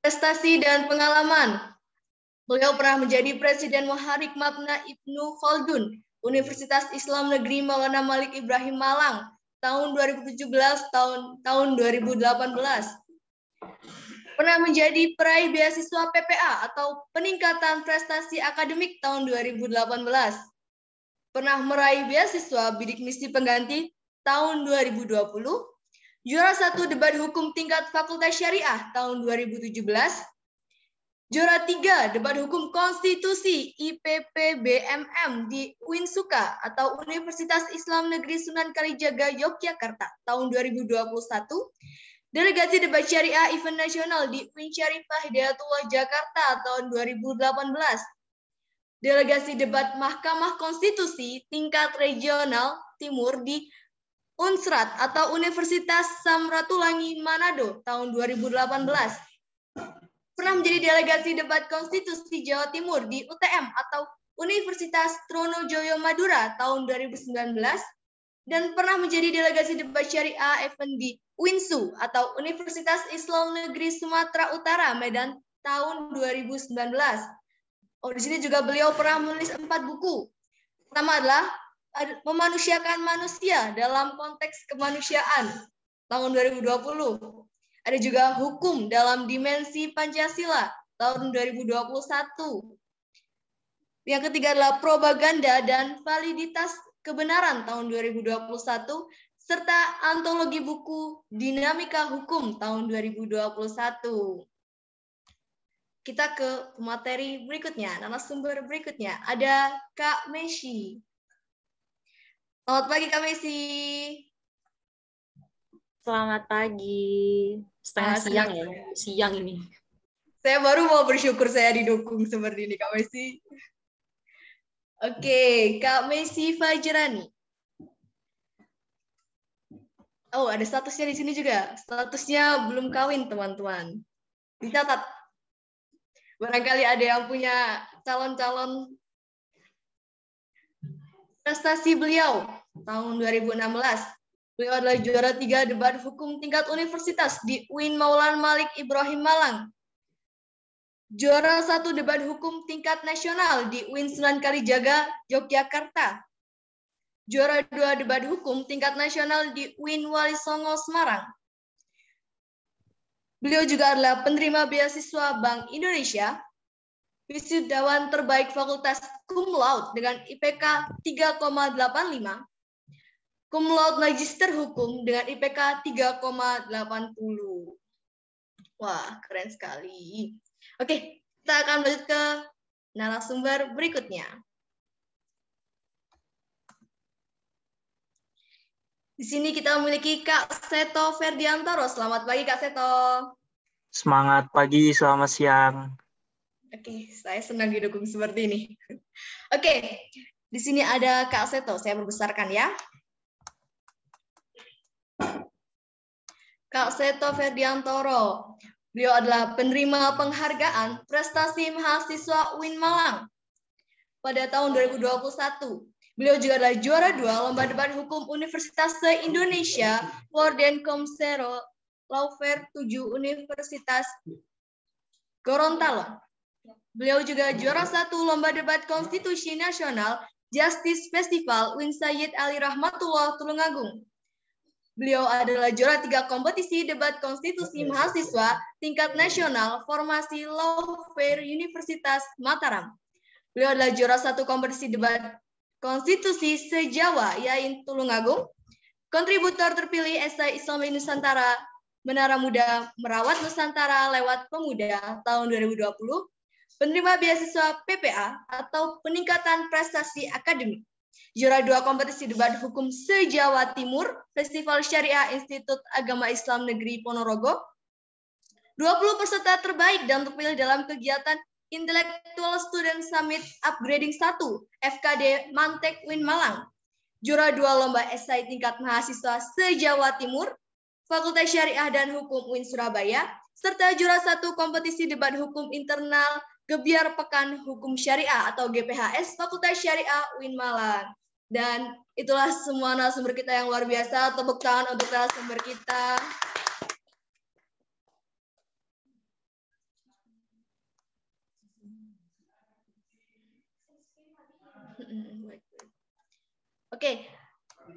Prestasi dan pengalaman. Beliau pernah menjadi Presiden Muharrik Mabna Ibnu Khaldun, Universitas Islam Negeri Maulana Malik Ibrahim Malang, tahun 2017, tahun 2018. Pernah menjadi peraih beasiswa PPA atau Peningkatan Prestasi Akademik tahun 2018. Pernah meraih beasiswa Bidik Misi Pengganti tahun 2020. Juara 1 debat hukum tingkat Fakultas Syariah tahun 2017. Juara 3 debat hukum konstitusi IPP BMM di Uinsuka atau Universitas Islam Negeri Sunan Kalijaga Yogyakarta tahun 2021. Delegasi debat syariah event nasional di UIN Syarifah Hidayatullah Jakarta tahun 2018. Delegasi debat Mahkamah Konstitusi tingkat regional timur di Unsrat atau Universitas Samratulangi Manado tahun 2018. Pernah menjadi delegasi debat konstitusi Jawa Timur di UTM atau Universitas Tronojoyo Madura tahun 2019. Dan pernah menjadi delegasi debat syariah event di UINSU atau Universitas Islam Negeri Sumatera Utara Medan tahun 2019. Oh, di sini juga beliau pernah menulis 4 buku. Pertama adalah Memanusiakan Manusia dalam Konteks Kemanusiaan tahun 2020. Ada juga hukum dalam dimensi Pancasila tahun 2021. Yang ketiga adalah propaganda dan validitas kebenaran tahun 2021, serta antologi buku Dinamika Hukum tahun 2021. Kita ke materi berikutnya, narasumber berikutnya. Ada Kak Messi. Selamat pagi Kak Messi. Selamat pagi. Setengah siang ya, siang ini. Saya baru mau bersyukur saya didukung seperti ini Kak Messi. Oke, Kak Messi Fajrani. Oh, ada statusnya di sini juga. Statusnya belum kawin, teman-teman. Dicatat. Barangkali ada yang punya calon-calon prestasi beliau tahun 2016. Beliau adalah juara 3 debat hukum tingkat universitas di UIN Maulana Malik Ibrahim Malang. Juara 1 debat hukum tingkat nasional di UIN Sunan Kalijaga, Yogyakarta. Juara 2 debat hukum tingkat nasional di UIN Wali Songo, Semarang. Beliau juga adalah penerima beasiswa Bank Indonesia, wisudawan terbaik Fakultas Cum Laude dengan IPK 3,85, Cum Laude Magister Hukum dengan IPK 3,80. Wah, keren sekali. Oke, kita akan lanjut ke narasumber berikutnya. Di sini kita memiliki Kak Seto Ferdiantoro. Selamat pagi Kak Seto. Semangat pagi, selamat siang. Oke, saya senang didukung seperti ini. Oke, di sini ada Kak Seto. Saya berbesarkan ya. Kak Seto Ferdiantoro. Beliau adalah penerima penghargaan prestasi mahasiswa UIN Malang pada tahun 2021. Beliau juga adalah juara 2 Lomba Debat Hukum Universitas se-Indonesia Warden Komsero Law Fair 7 Universitas Gorontalo. Beliau juga juara 1 Lomba Debat Konstitusi Nasional Justice Festival UIN Sayyid Ali Rahmatullah Tulungagung. Beliau adalah juara 3 kompetisi debat konstitusi mahasiswa tingkat nasional formasi Law Fair Universitas Mataram. Beliau adalah juara 1 kompetisi debat konstitusi se-Jawa yaitu Tulungagung. Kontributor terpilih esai Islam Nusantara, Menara Muda Merawat Nusantara lewat Pemuda tahun 2020. Penerima beasiswa PPA atau peningkatan prestasi akademik. Juara 2 kompetisi debat hukum se-Jawa Timur, Festival Syariah Institut Agama Islam Negeri Ponorogo. 20 peserta terbaik dan terpilih dalam kegiatan Intellectual Student Summit Upgrading 1, FKD Mantek UIN Malang. Juara 2 lomba esai tingkat mahasiswa se-Jawa Timur, Fakultas Syariah dan Hukum UIN Surabaya, serta juara 1 kompetisi debat hukum internal Gebiar Pekan Hukum Syariah atau GPHS Fakultas Syariah UIN Malang. Dan itulah semua narasumber kita yang luar biasa. Tepuk tangan untuk narasumber kita. Oke,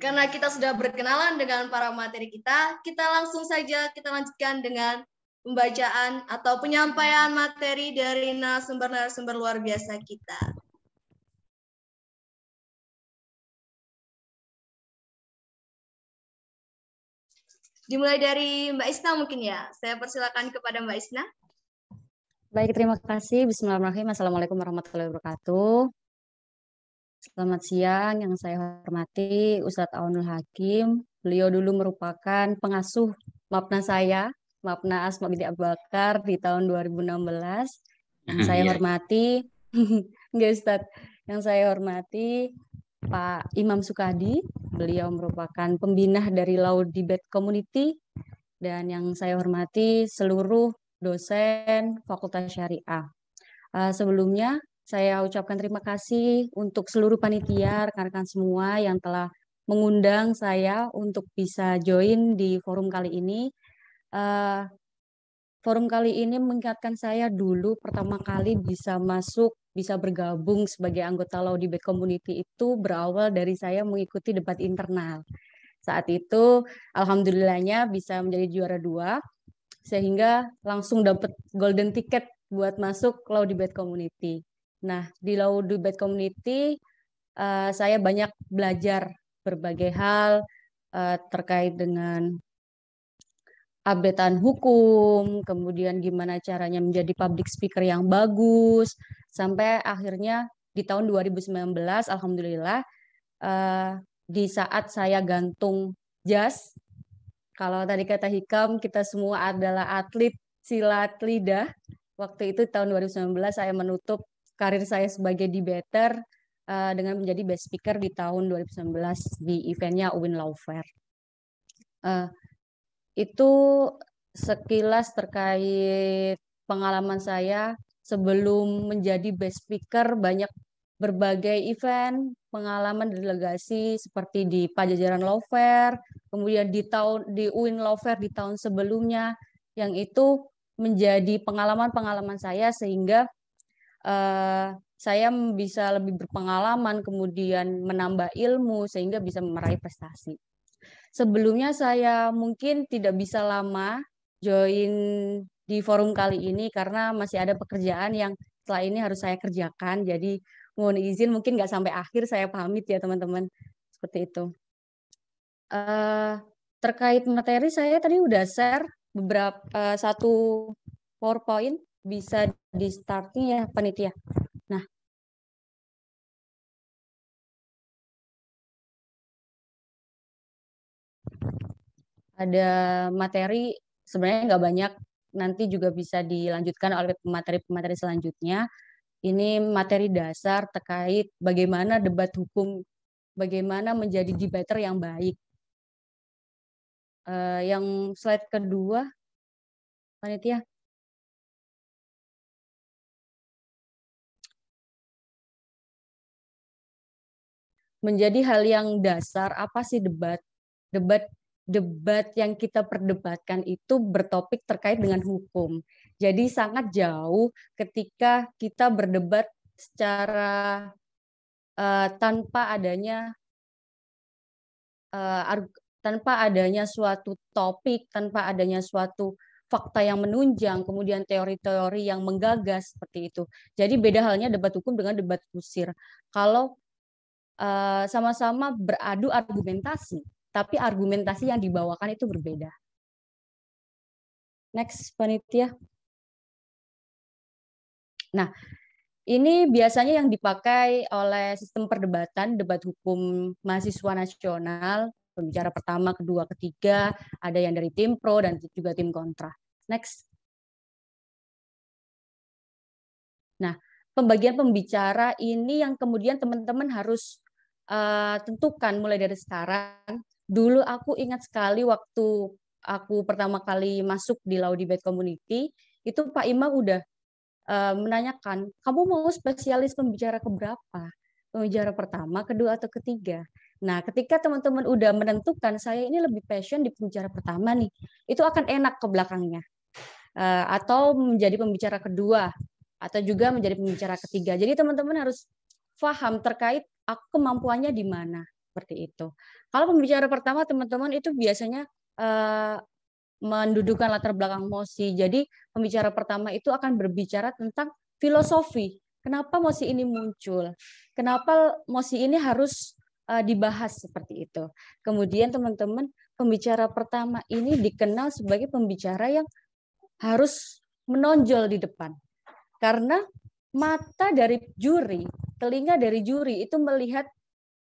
karena kita sudah berkenalan dengan para materi kita langsung saja kita lanjutkan dengan pembacaan atau penyampaian materi dari narasumber-narasumber luar biasa kita. Dimulai dari Mbak Isna mungkin ya. Saya persilakan kepada Mbak Isna. Baik, terima kasih. Bismillahirrahmanirrahim. Assalamualaikum warahmatullahi wabarakatuh. Selamat siang, yang saya hormati Ustadz Aunul Hakim. Beliau dulu merupakan pengasuh Mapna saya, Mapna Asma binti Abu Bakar di tahun 2016. Yang saya hormati, enggak Ustadz, yang saya hormati Pak Imam Sukadi. Beliau merupakan pembina dari Law Debate Community. Dan yang saya hormati seluruh dosen Fakultas Syariah. Sebelumnya, saya ucapkan terima kasih untuk seluruh panitia, rekan-rekan semua yang telah mengundang saya untuk bisa join di forum kali ini. Forum kali ini mengingatkan saya dulu pertama kali bisa bergabung sebagai anggota Law Debate Community itu berawal dari saya mengikuti debat internal. Saat itu, alhamdulillahnya bisa menjadi juara 2. sehingga langsung dapat golden ticket buat masuk Law Debate Community. Nah, di Law Debate Community saya banyak belajar berbagai hal terkait dengan updatean hukum, kemudian gimana caranya menjadi public speaker yang bagus, sampai akhirnya di tahun 2019, alhamdulillah, di saat saya gantung jas, kalau tadi kata Hikam, kita semua adalah atlet silat lidah. Waktu itu tahun 2019 saya menutup karir saya sebagai debater dengan menjadi best speaker di tahun 2019 di eventnya UIN Law Fair. Itu sekilas terkait pengalaman saya sebelum menjadi best speaker, banyak berbagai event, pengalaman delegasi seperti di Pajajaran Law Fair, kemudian di UIN Law Fair di tahun sebelumnya, yang itu menjadi pengalaman-pengalaman saya sehingga saya bisa lebih berpengalaman, kemudian menambah ilmu sehingga bisa meraih prestasi. Sebelumnya saya mungkin tidak bisa lama join di forum kali ini karena masih ada pekerjaan yang setelah ini harus saya kerjakan. Jadi mohon izin mungkin nggak sampai akhir, saya pamit ya teman-teman. Seperti itu. Terkait materi saya tadi udah share beberapa satu PowerPoint, bisa di starting ya panitia. Nah, ada materi sebenarnya nggak banyak, nanti juga bisa dilanjutkan oleh pemateri-pemateri selanjutnya. Ini materi dasar terkait bagaimana debat hukum, bagaimana menjadi debater yang baik. Yang slide kedua, panitia. Menjadi hal yang dasar, apa sih debat? Debat yang kita perdebatkan itu bertopik terkait dengan hukum. Jadi sangat jauh ketika kita berdebat secara tanpa adanya suatu topik, tanpa adanya suatu fakta yang menunjang, kemudian teori-teori yang menggagas seperti itu. Jadi beda halnya debat hukum dengan debat kusir. Kalau sama-sama beradu argumentasi, tapi argumentasi yang dibawakan itu berbeda. Next, panitia. Nah, ini biasanya yang dipakai oleh sistem perdebatan, debat hukum mahasiswa nasional, pembicara pertama, kedua, ketiga, ada yang dari tim pro dan juga tim kontra. Next. Nah, pembagian pembicara ini yang kemudian teman-teman harus tentukan mulai dari sekarang. Dulu aku ingat sekali waktu aku pertama kali masuk di Law Debate Community, itu Pak Imam udah menanyakan, kamu mau spesialis pembicara keberapa? Pembicara pertama, kedua, atau ketiga? Nah, ketika teman-teman udah menentukan, saya ini lebih passion di pembicara pertama nih, itu akan enak ke belakangnya. Atau menjadi pembicara kedua, atau juga menjadi pembicara ketiga. Jadi teman-teman harus paham terkait aku kemampuannya di mana. Seperti itu. Kalau pembicara pertama, teman-teman itu biasanya mendudukan latar belakang mosi. Jadi pembicara pertama itu akan berbicara tentang filosofi. Kenapa mosi ini muncul? Kenapa mosi ini harus dibahas seperti itu? Kemudian teman-teman, pembicara pertama ini dikenal sebagai pembicara yang harus menonjol di depan. Karena mata dari juri, telinga dari juri itu melihat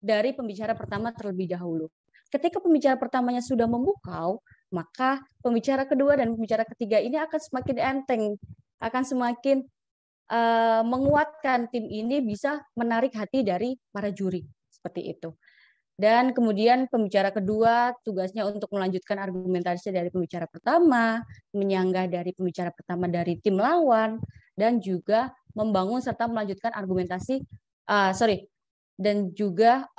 dari pembicara pertama terlebih dahulu. Ketika pembicara pertamanya sudah memukau, maka pembicara kedua dan pembicara ketiga ini akan semakin enteng, akan semakin menguatkan tim ini bisa menarik hati dari para juri. Seperti itu. Dan kemudian pembicara kedua tugasnya untuk melanjutkan argumentasi dari pembicara pertama, menyanggah dari pembicara pertama dari tim lawan, dan juga membangun serta melanjutkan argumentasi, dan juga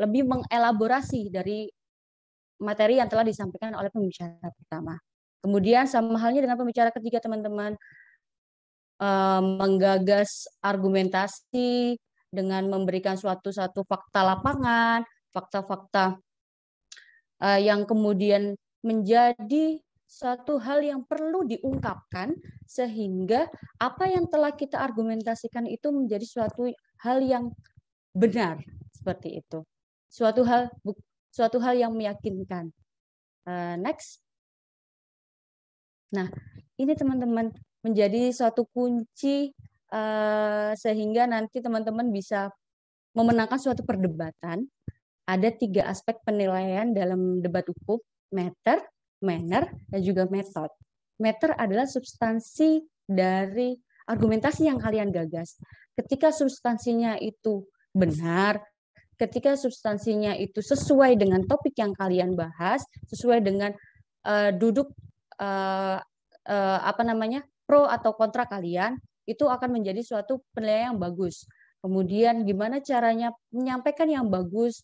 lebih mengelaborasi dari materi yang telah disampaikan oleh pembicara pertama. Kemudian sama halnya dengan pembicara ketiga, teman-teman, menggagas argumentasi dengan memberikan suatu fakta lapangan, fakta-fakta yang kemudian menjadi suatu hal yang perlu diungkapkan sehingga apa yang telah kita argumentasikan itu menjadi suatu hal yang benar, seperti itu. Suatu hal yang meyakinkan. Next. Nah, ini teman-teman menjadi suatu kunci sehingga nanti teman-teman bisa memenangkan suatu perdebatan. Ada 3 aspek penilaian dalam debat hukum: matter, manner, dan juga method. Matter adalah substansi dari argumentasi yang kalian gagas. Ketika substansinya itu benar, ketika substansinya itu sesuai dengan topik yang kalian bahas, sesuai dengan duduk pro atau kontra kalian, itu akan menjadi suatu penilaian yang bagus. Kemudian gimana caranya menyampaikan yang bagus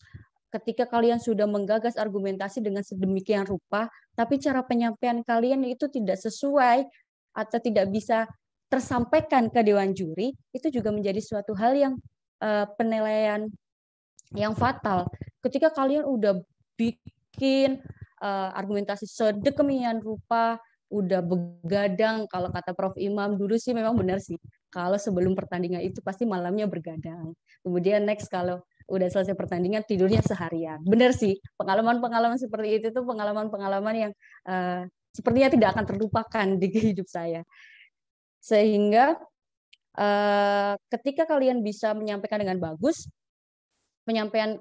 ketika kalian sudah menggagas argumentasi dengan sedemikian rupa, tapi cara penyampaian kalian itu tidak sesuai atau tidak bisa tersampaikan ke dewan juri, itu juga menjadi suatu hal yang penilaian yang fatal. Ketika kalian udah bikin argumentasi sedemikian rupa, udah begadang, kalau kata Prof. Imam dulu sih memang benar sih. Kalau sebelum pertandingan itu pasti malamnya bergadang. Kemudian next kalau udah selesai pertandingan tidurnya seharian. Benar sih, pengalaman-pengalaman seperti itu tuh pengalaman-pengalaman yang sepertinya tidak akan terlupakan di hidup saya. Sehingga ketika kalian bisa menyampaikan dengan bagus, penyampaian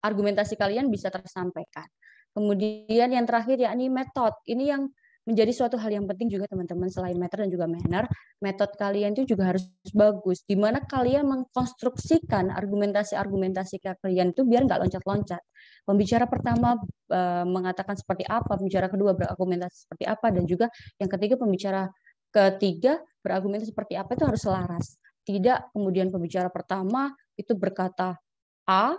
argumentasi kalian bisa tersampaikan. Kemudian yang terakhir yakni metode. Ini yang menjadi suatu hal yang penting juga teman-teman, selain matter dan juga manner, metode kalian itu juga harus bagus, di mana kalian mengkonstruksikan argumentasi kalian itu biar nggak loncat-loncat. Pembicara pertama mengatakan seperti apa, pembicara kedua berargumentasi seperti apa, dan juga yang ketiga pembicara ketiga berargumentasi seperti apa, itu harus selaras. Tidak kemudian pembicara pertama itu berkata A,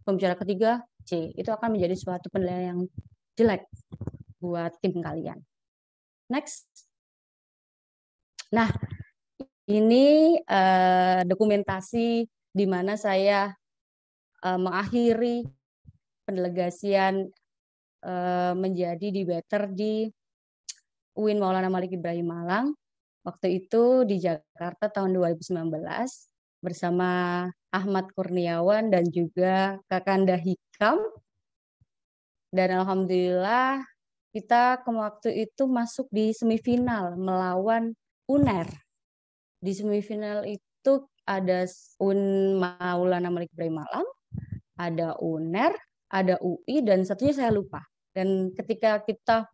pembicara ketiga C, itu akan menjadi suatu penilaian yang jelek buat tim kalian. Next. Nah, ini dokumentasi di mana saya mengakhiri pendelegasian menjadi debater di UIN Maulana Malik Ibrahim Malang. Waktu itu di Jakarta tahun 2019 bersama Ahmad Kurniawan dan juga Kakanda Hikam. Dan alhamdulillah kita waktu itu masuk di semifinal melawan UNER. Di semifinal itu ada UN Maulana Malik Ibrahim Malang, ada UNER, ada UI, dan satunya saya lupa. Dan ketika kita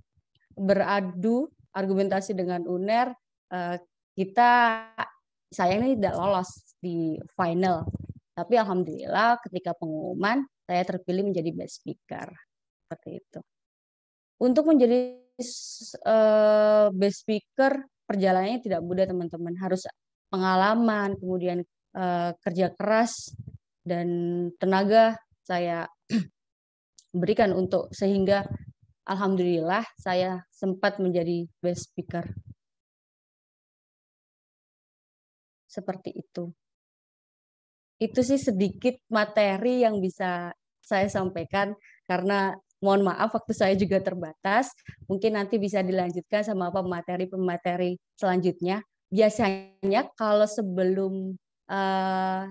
beradu argumentasi dengan UNER, kita sayangnya tidak lolos di final. Tapi alhamdulillah ketika pengumuman saya terpilih menjadi best speaker. Seperti itu. Untuk menjadi best speaker, perjalanannya tidak mudah teman-teman. Harus pengalaman, kemudian kerja keras, dan tenaga saya berikan untuk sehingga alhamdulillah saya sempat menjadi best speaker. Seperti itu. Itu sih sedikit materi yang bisa saya sampaikan, karena mohon maaf waktu saya juga terbatas. Mungkin nanti bisa dilanjutkan sama pemateri-pemateri selanjutnya. Biasanya kalau sebelum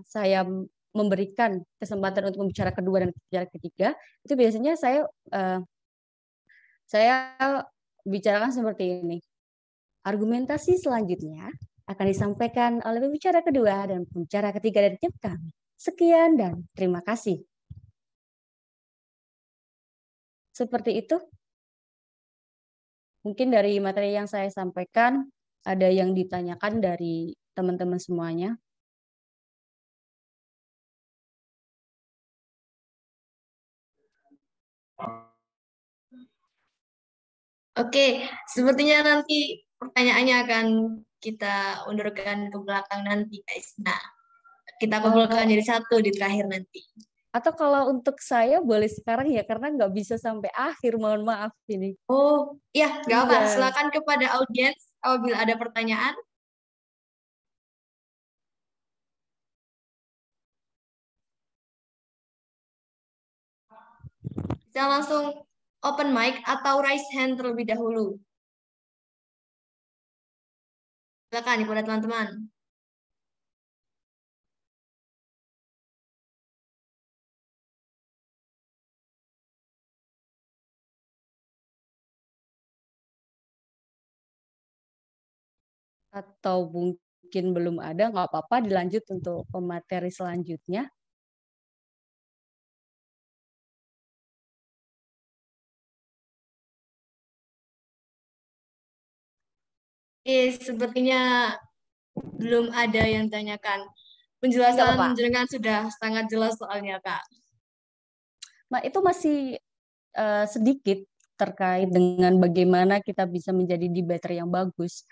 saya memberikan kesempatan untuk pembicara kedua dan pembicara ketiga, itu biasanya saya bicarakan seperti ini. Argumentasi selanjutnya akan disampaikan oleh pembicara kedua dan pembicara ketiga dari tim kami. Sekian dan terima kasih. Seperti itu. Mungkin dari materi yang saya sampaikan, ada yang ditanyakan dari teman-teman semuanya. Oke, sepertinya nanti pertanyaannya akan kita undurkan ke belakang nanti, guys. Nah, kita kumpulkan jadi satu di terakhir nanti. Atau kalau untuk saya boleh sekarang ya, karena nggak bisa sampai akhir, mohon maaf ini. Oh, iya, nggak apa. Silakan kepada audiens apabila ada pertanyaan. Bisa langsung open mic atau raise hand terlebih dahulu. Silakan kepada teman-teman. Atau mungkin belum ada, nggak apa-apa, dilanjut untuk pemateri selanjutnya. Sepertinya belum ada yang tanyakan. Nggak Penjelasan apa-apa. jenengan sudah sangat jelas soalnya, Kak. Nah, itu masih sedikit terkait dengan bagaimana kita bisa menjadi debater yang bagus.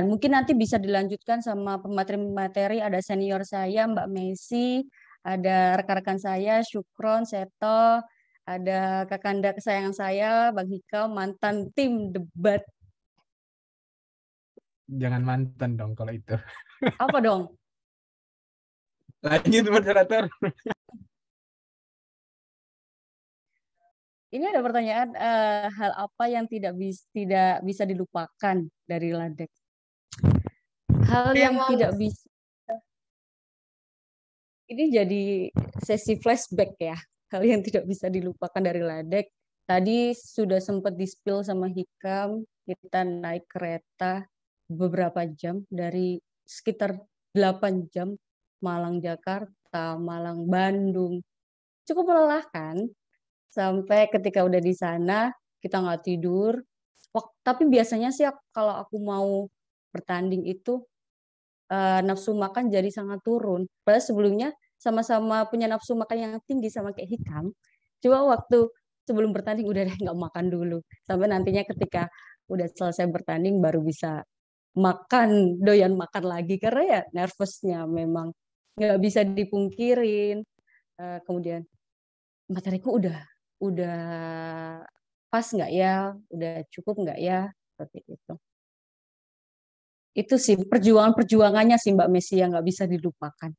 Mungkin nanti bisa dilanjutkan sama pemateri-pemateri, ada senior saya, Mbak Messi, ada rekan-rekan saya, Syukron, Seto, ada kakanda kesayangan saya, Bang Hikam, mantan tim debat. Jangan mantan dong kalau itu. Apa dong? Lanjut moderator. Ini ada pertanyaan, hal apa yang tidak bisa dilupakan dari Ladek? Hal yang tidak bisa. Ini jadi sesi flashback ya. Hal yang tidak bisa dilupakan dari Ladek. Tadi sudah sempat di-spill sama Hikam, kita naik kereta beberapa jam, dari sekitar 8 jam, Malang Jakarta, Malang Bandung. Cukup melelahkan. Sampai ketika udah di sana, kita nggak tidur. Tapi biasanya sih kalau aku mau bertanding itu, nafsu makan jadi sangat turun. Padahal sebelumnya sama-sama punya nafsu makan yang tinggi sama kayak Hikam. Cuma waktu sebelum bertanding udah deh nggak makan dulu. Sampai nantinya ketika udah selesai bertanding baru bisa makan, doyan makan lagi. Karena ya nervousnya memang nggak bisa dipungkirin. Kemudian materiku udah pas nggak ya, udah cukup nggak ya, seperti itu. Itu sih perjuangannya sih Mbak Messi yang nggak bisa dilupakan.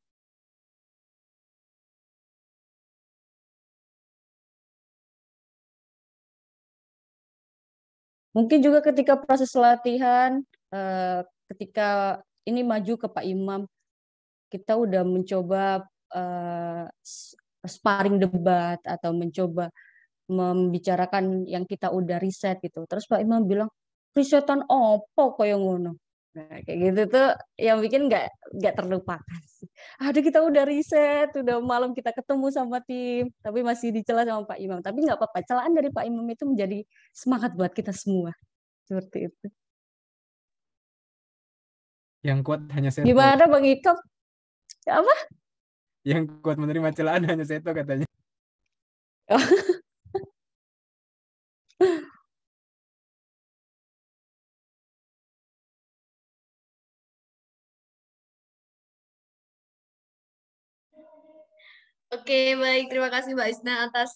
Mungkin juga ketika proses latihan, ketika ini maju ke Pak Imam, kita udah mencoba sparring debat atau mencoba membicarakan yang kita udah riset gitu. Terus Pak Imam bilang, risetan opo kaya ngono. Nah, kayak gitu tuh yang bikin nggak terlupakan sih. Aduh, kita udah riset, udah malam kita ketemu sama tim, tapi masih dicela sama Pak Imam. Tapi nggak apa-apa, celaan dari Pak Imam itu menjadi semangat buat kita semua. Seperti itu. Yang kuat hanya Seto. Gimana Bang Ikam? Apa? Yang kuat menerima celaan hanya Seto katanya. Oke, baik. Terima kasih Mbak Isna atas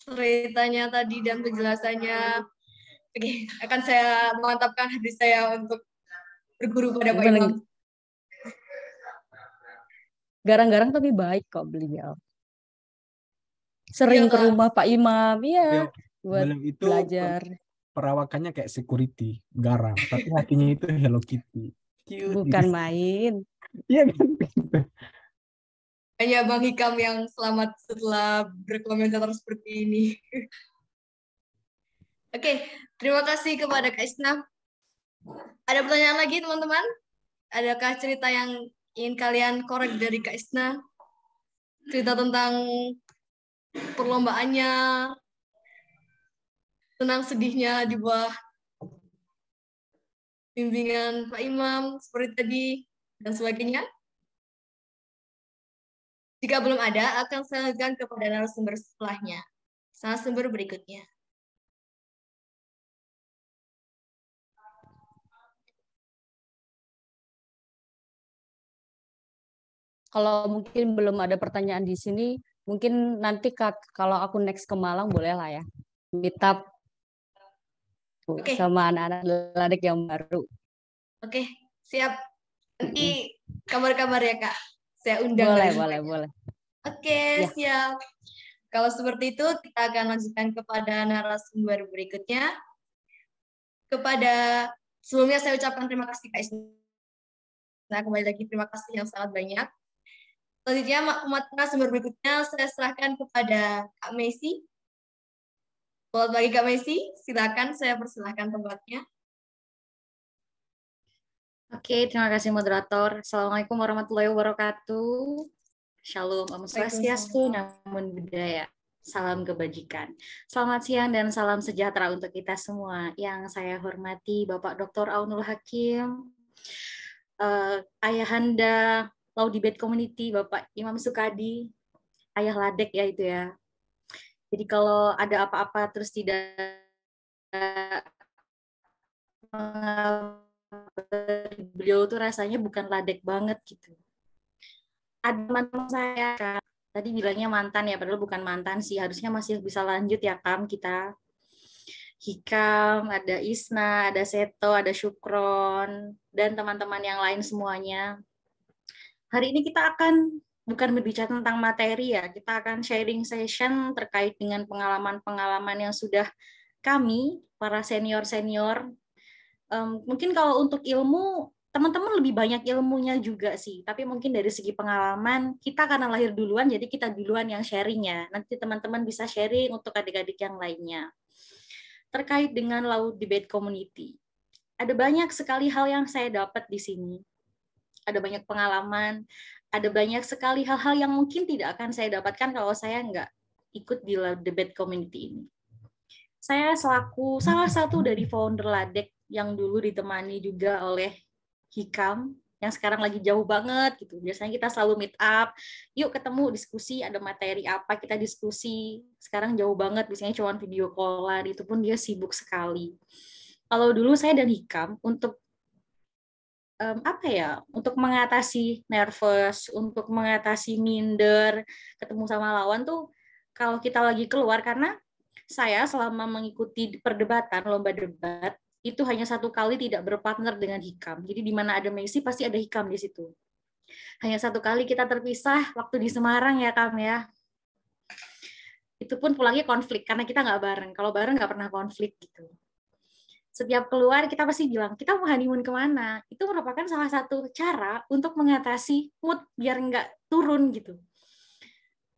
ceritanya tadi dan penjelasannya. Oke, akan saya mantapkan hati saya untuk berguru pada Pak Imam. Garang-garang tapi baik kok beliau. Sering ke rumah Pak Imam, iya, buat itu belajar. Perawakannya kayak security, garang, tapi hatinya itu Hello Kitty. Cute, bukan gitu. Main. Iya kan? Hanya Bang Hikam yang selamat setelah berkomentar seperti ini. Oke, terima kasih kepada Kak Isna. Ada pertanyaan lagi teman-teman? Adakah cerita yang ingin kalian korek dari Kak Isna? Cerita tentang perlombaannya, senang sedihnya di bawah bimbingan Pak Imam seperti tadi dan sebagainya. Jika belum ada, akan saya lanjutkan kepada narasumber setelahnya. Narasumber berikutnya. Kalau mungkin belum ada pertanyaan di sini, mungkin nanti kalau aku next ke Malang boleh lah ya. Meet up sama anak-anak Ladek yang baru. Oke, siap. Nanti kabar-kabar ya Kak. Saya undang. Boleh. Oke, siap. Kalau seperti itu, kita akan lanjutkan kepada narasumber berikutnya. Kepada Sebelumnya saya ucapkan terima kasih Kak Isna. Kembali lagi terima kasih yang sangat banyak. Selanjutnya sumber berikutnya saya serahkan kepada Kak Messi. Buat bagi Kak Messi, silakan saya persilahkan tempatnya. Oke, terima kasih moderator. Assalamualaikum warahmatullahi wabarakatuh. Shalom, Om Swastiastu, Namo Buddhaya. Salam kebajikan. Selamat siang dan salam sejahtera untuk kita semua. Yang saya hormati Bapak Dr. Aunul Hakim, Ayahanda Laudibet Community, Bapak Imam Sukadi, Ayah Ladek ya itu ya. Jadi kalau ada apa-apa terus tidak beliau tuh rasanya bukan Ladek banget gitu. Ada mantan saya kan, tadi bilangnya mantan ya, padahal bukan mantan sih, harusnya masih bisa lanjut ya Kam kita. Hikam, ada Isna, ada Seto, ada Syukron, dan teman-teman yang lain semuanya. Hari ini kita akan bukan berbicara tentang materi ya, kita akan sharing session terkait dengan pengalaman-pengalaman yang sudah kami, para senior-senior, mungkin kalau untuk ilmu, teman-teman lebih banyak ilmunya juga sih, tapi mungkin dari segi pengalaman, kita karena lahir duluan, jadi kita duluan yang sharing ya. Nanti teman-teman bisa sharing untuk adik-adik yang lainnya. Terkait dengan Laudibet Community. Ada banyak sekali hal yang saya dapat di sini. Ada banyak pengalaman, ada banyak sekali hal-hal yang mungkin tidak akan saya dapatkan kalau saya nggak ikut di Laudibet Community ini. Saya selaku salah satu dari founder Ladek yang dulu ditemani juga oleh Hikam, yang sekarang lagi jauh banget gitu. Biasanya kita selalu meet up, yuk ketemu diskusi, ada materi apa kita diskusi. Sekarang jauh banget, biasanya cuma video call-an, itu pun dia sibuk sekali. Kalau dulu saya dan Hikam untuk untuk mengatasi nervous, untuk mengatasi minder, ketemu sama lawan tuh kalau kita lagi keluar, karena saya selama mengikuti perdebatan, lomba debat, itu hanya satu kali tidak berpartner dengan Hikam. Jadi di mana ada Messi pasti ada Hikam di situ. Hanya satu kali kita terpisah waktu di Semarang ya Kam ya. Itu pun pulangnya konflik karena kita nggak bareng. Kalau bareng nggak pernah konflik gitu. Setiap keluar kita pasti bilang, kita mau honeymoon kemana? Itu merupakan salah satu cara untuk mengatasi mood biar nggak turun gitu.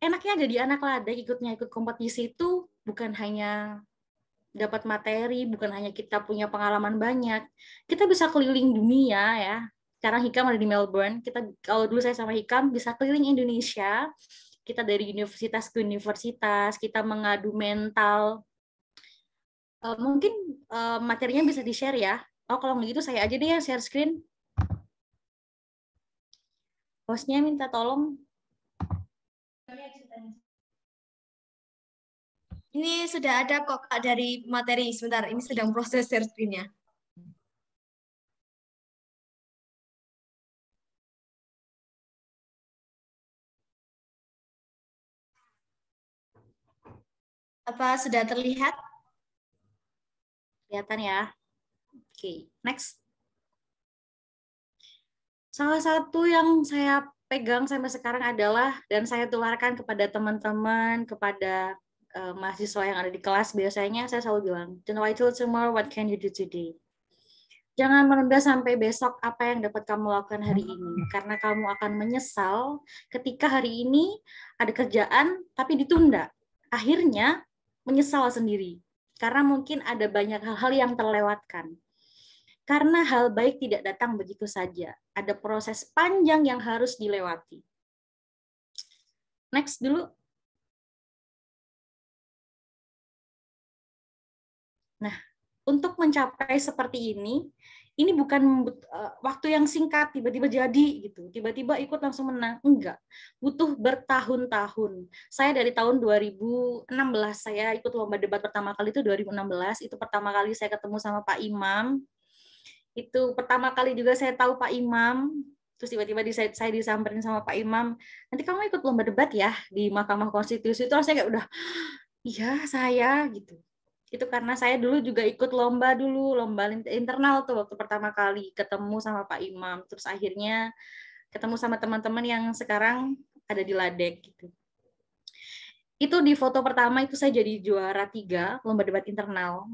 Enaknya jadi anak Ladek ikut kompetisi itu bukan hanya dapat materi, bukan hanya kita punya pengalaman banyak. Kita bisa keliling dunia ya. Sekarang Hikam ada di Melbourne. Kalau dulu saya sama Hikam bisa keliling Indonesia. Kita dari universitas ke universitas, kita mengadu mental. Mungkin materinya bisa di-share ya. Oh, kalau begitu saya aja deh yang share screen. Hostnya minta tolong. Ini sudah ada kok Kak dari materi. Sebentar, ini sedang proses share screen-nya. Apa sudah terlihat? Kelihatan ya. Oke, next. Salah satu yang saya pegang sampai sekarang adalah, dan saya tularkan kepada teman-teman, kepada mahasiswa yang ada di kelas, biasanya saya selalu bilang, don't wait till tomorrow, what can you do today? Jangan menunda sampai besok apa yang dapat kamu lakukan hari ini, karena kamu akan menyesal ketika hari ini ada kerjaan tapi ditunda. Akhirnya menyesal sendiri, karena mungkin ada banyak hal-hal yang terlewatkan. Karena hal baik tidak datang begitu saja. Ada proses panjang yang harus dilewati. Next dulu. Nah, untuk mencapai seperti ini bukan waktu yang singkat, tiba-tiba jadi gitu. Tiba-tiba ikut langsung menang. Enggak. Butuh bertahun-tahun. Saya dari tahun 2016, saya ikut lomba debat pertama kali itu 2016. Itu pertama kali saya ketemu sama Pak Imam. Itu pertama kali juga saya tahu Pak Imam, terus tiba-tiba saya disamperin sama Pak Imam, nanti kamu ikut lomba debat ya di Mahkamah Konstitusi. Itu rasanya kayak udah, iya saya gitu. Itu karena saya dulu juga ikut lomba internal tuh waktu pertama kali ketemu sama Pak Imam, terus akhirnya ketemu sama teman-teman yang sekarang ada di Ladek gitu. Itu di foto pertama itu saya jadi juara 3 lomba debat internal.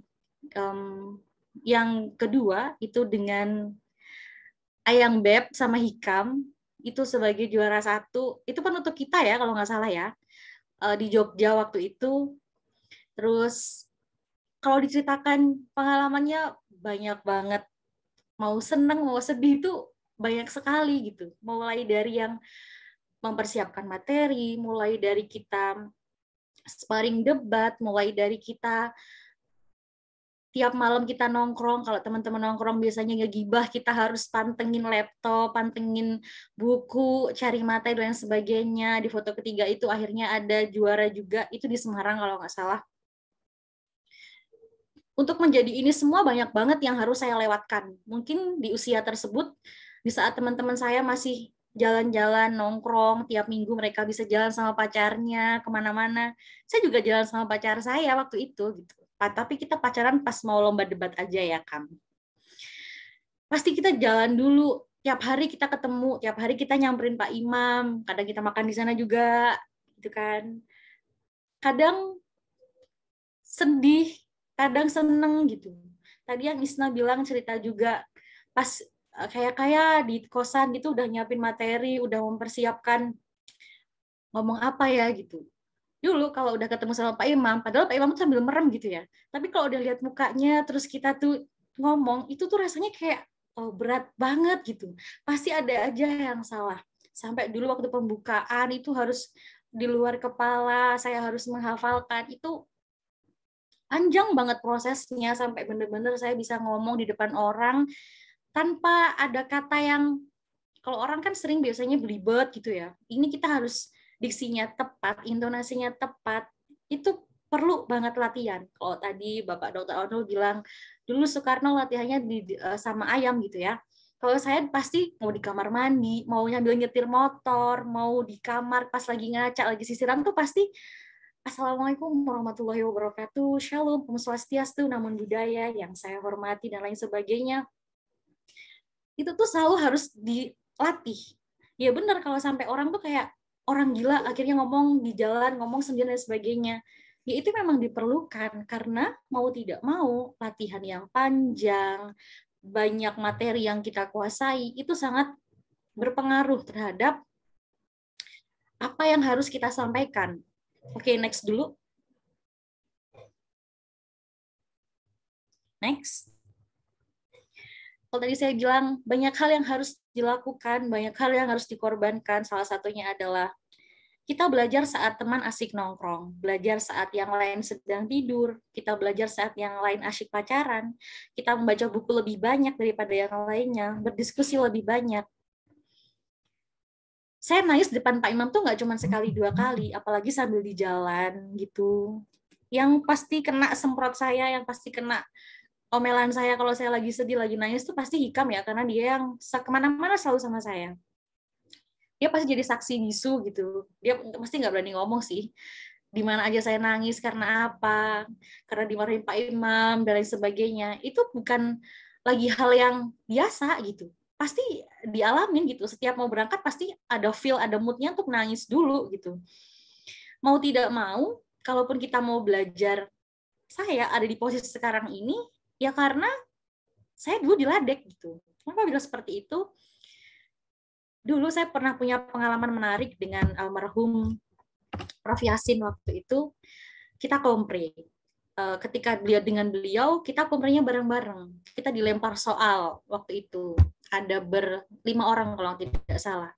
yang kedua itu dengan Ayang Beb sama Hikam, itu sebagai juara 1, itu penutup kita ya kalau nggak salah ya, di Jogja waktu itu. Terus kalau diceritakan pengalamannya banyak banget, mau seneng mau sedih itu banyak sekali gitu. Mulai dari yang mempersiapkan materi, mulai dari kita sparring debat, mulai dari kita tiap malam kita nongkrong, kalau teman-teman nongkrong biasanya ngegibah, kita harus pantengin laptop, pantengin buku, cari materi dan sebagainya. Di foto ketiga itu akhirnya ada juara juga, itu di Semarang kalau nggak salah. Untuk menjadi ini semua banyak banget yang harus saya lewatkan. Mungkin di usia tersebut, di saat teman-teman saya masih jalan-jalan, nongkrong, tiap minggu mereka bisa jalan sama pacarnya, kemana-mana. Saya juga jalan sama pacar saya waktu itu, gitu. Tapi kita pacaran pas mau lomba debat aja ya, Kam. Pasti kita jalan dulu, tiap hari kita ketemu, tiap hari kita nyamperin Pak Imam, kadang kita makan di sana juga, gitu kan. Kadang sedih, kadang seneng gitu. Tadi yang Isna bilang cerita juga, pas kayak di kosan gitu udah nyiapin materi, udah mempersiapkan ngomong apa ya gitu. Dulu kalau udah ketemu sama Pak Imam, padahal Pak Imam tuh sambil merem gitu ya. Tapi kalau udah lihat mukanya, terus kita tuh ngomong, itu tuh rasanya kayak berat banget gitu. Pasti ada aja yang salah. Sampai dulu waktu pembukaan itu harus di luar kepala, saya harus menghafalkan. Itu panjang banget prosesnya sampai bener-bener saya bisa ngomong di depan orang tanpa ada kata yang, kalau orang kan sering biasanya belibet gitu ya. Ini kita harus diksinya tepat, intonasinya tepat, itu perlu banget latihan. Kalau tadi Bapak Dr. Arnold bilang, dulu Soekarno latihannya sama ayam gitu ya. Kalau saya pasti mau di kamar mandi, mau nyambil nyetir motor, mau di kamar pas lagi ngaca, lagi sisiran tuh pasti Assalamualaikum warahmatullahi wabarakatuh, Shalom, Om Swastiastu, Namo Buddhaya, yang saya hormati, dan lain sebagainya. Itu tuh selalu harus dilatih. Ya benar, kalau sampai orang tuh kayak orang gila akhirnya ngomong di jalan, ngomong sendiri dan sebagainya. Ya itu memang diperlukan karena mau tidak mau latihan yang panjang, banyak materi yang kita kuasai itu sangat berpengaruh terhadap apa yang harus kita sampaikan. Oke, next dulu. Next. Kalau tadi saya bilang banyak hal yang harus dilakukan, banyak hal yang harus dikorbankan. Salah satunya adalah kita belajar saat teman asik nongkrong, belajar saat yang lain sedang tidur, kita belajar saat yang lain asyik pacaran, kita membaca buku lebih banyak daripada yang lainnya, berdiskusi lebih banyak. Saya nangis depan Pak Imam tuh nggak cuma sekali 2 kali, apalagi sambil di jalan gitu. Yang pasti kena semprot saya, yang pasti kena omelan saya kalau saya lagi sedih, lagi nangis tuh pasti Hikam ya, karena dia yang kemana-mana selalu sama saya. Dia pasti jadi saksi bisu gitu. Dia pasti nggak berani ngomong sih. Di mana aja saya nangis karena apa, karena dimarahin Pak Imam dan lain sebagainya. Itu bukan lagi hal yang biasa gitu. Pasti dialamin gitu. Setiap mau berangkat pasti ada feel, ada moodnya untuk nangis dulu gitu. Mau tidak mau, kalaupun kita mau belajar, saya ada di posisi sekarang ini, ya karena saya dulu diladek gitu. Kenapa bilang seperti itu? Dulu saya pernah punya pengalaman menarik dengan almarhum Prof. Yasin waktu itu. Kita kompre. Ketika dengan beliau, kita komprenya bareng-bareng. Kita dilempar soal waktu itu. Ada 5 orang kalau tidak salah.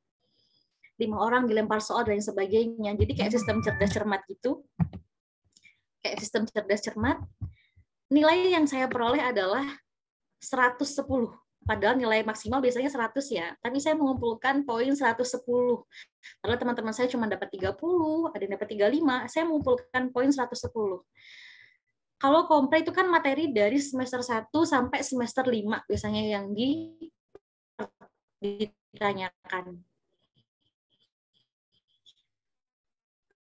5 orang dilempar soal dan sebagainya. Jadi kayak sistem cerdas cermat gitu. Kayak sistem cerdas cermat. Nilai yang saya peroleh adalah 110. Padahal nilai maksimal biasanya 100 ya. Tapi saya mengumpulkan poin 110. Padahal teman-teman saya cuma dapat 30, ada yang dapat 35. Saya mengumpulkan poin 110. Kalau kompre itu kan materi dari semester 1 sampai semester 5 biasanya yang ditanyakan.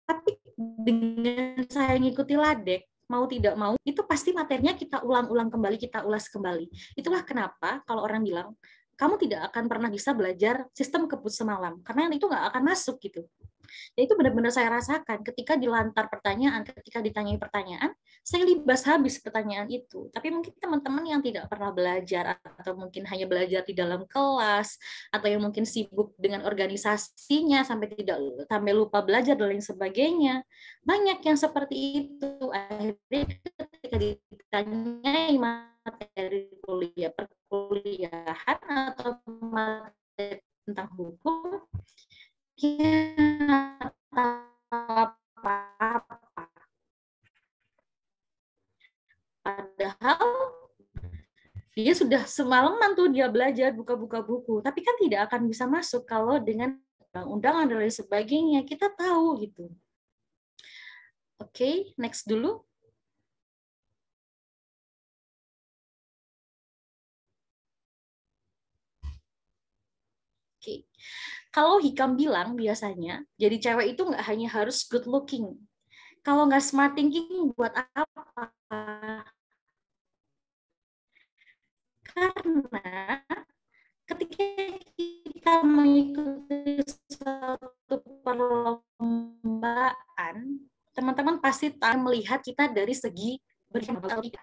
Tapi dengan saya ngikuti ladek, mau tidak mau, itu pasti materinya kita ulang-ulang kembali, kita ulas kembali. Itulah kenapa kalau orang bilang, kamu tidak akan pernah bisa belajar sistem kebut semalam, karena itu nggak akan masuk gitu. Ya, itu benar-benar saya rasakan ketika dilantar pertanyaan, ketika ditanyai pertanyaan, saya libas habis pertanyaan itu. Tapi mungkin teman-teman yang tidak pernah belajar, atau mungkin hanya belajar di dalam kelas, atau yang mungkin sibuk dengan organisasinya sampai lupa belajar dan lain sebagainya, banyak yang seperti itu. Akhirnya ketika ditanyai materi kuliah perkuliahan atau materi tentang hukum, apa-apa. Padahal dia sudah semalaman tuh dia belajar, buka-buka buku, tapi kan tidak akan bisa masuk kalau dengan undang-undang dan lain sebagainya. Kita tahu gitu. Oke, next dulu. Oke. Kalau Hikam bilang biasanya, jadi cewek itu nggak hanya harus good looking. Kalau nggak smart thinking, buat apa? Karena ketika kita mengikuti suatu perlombaan, teman-teman pasti melihat kita dari segi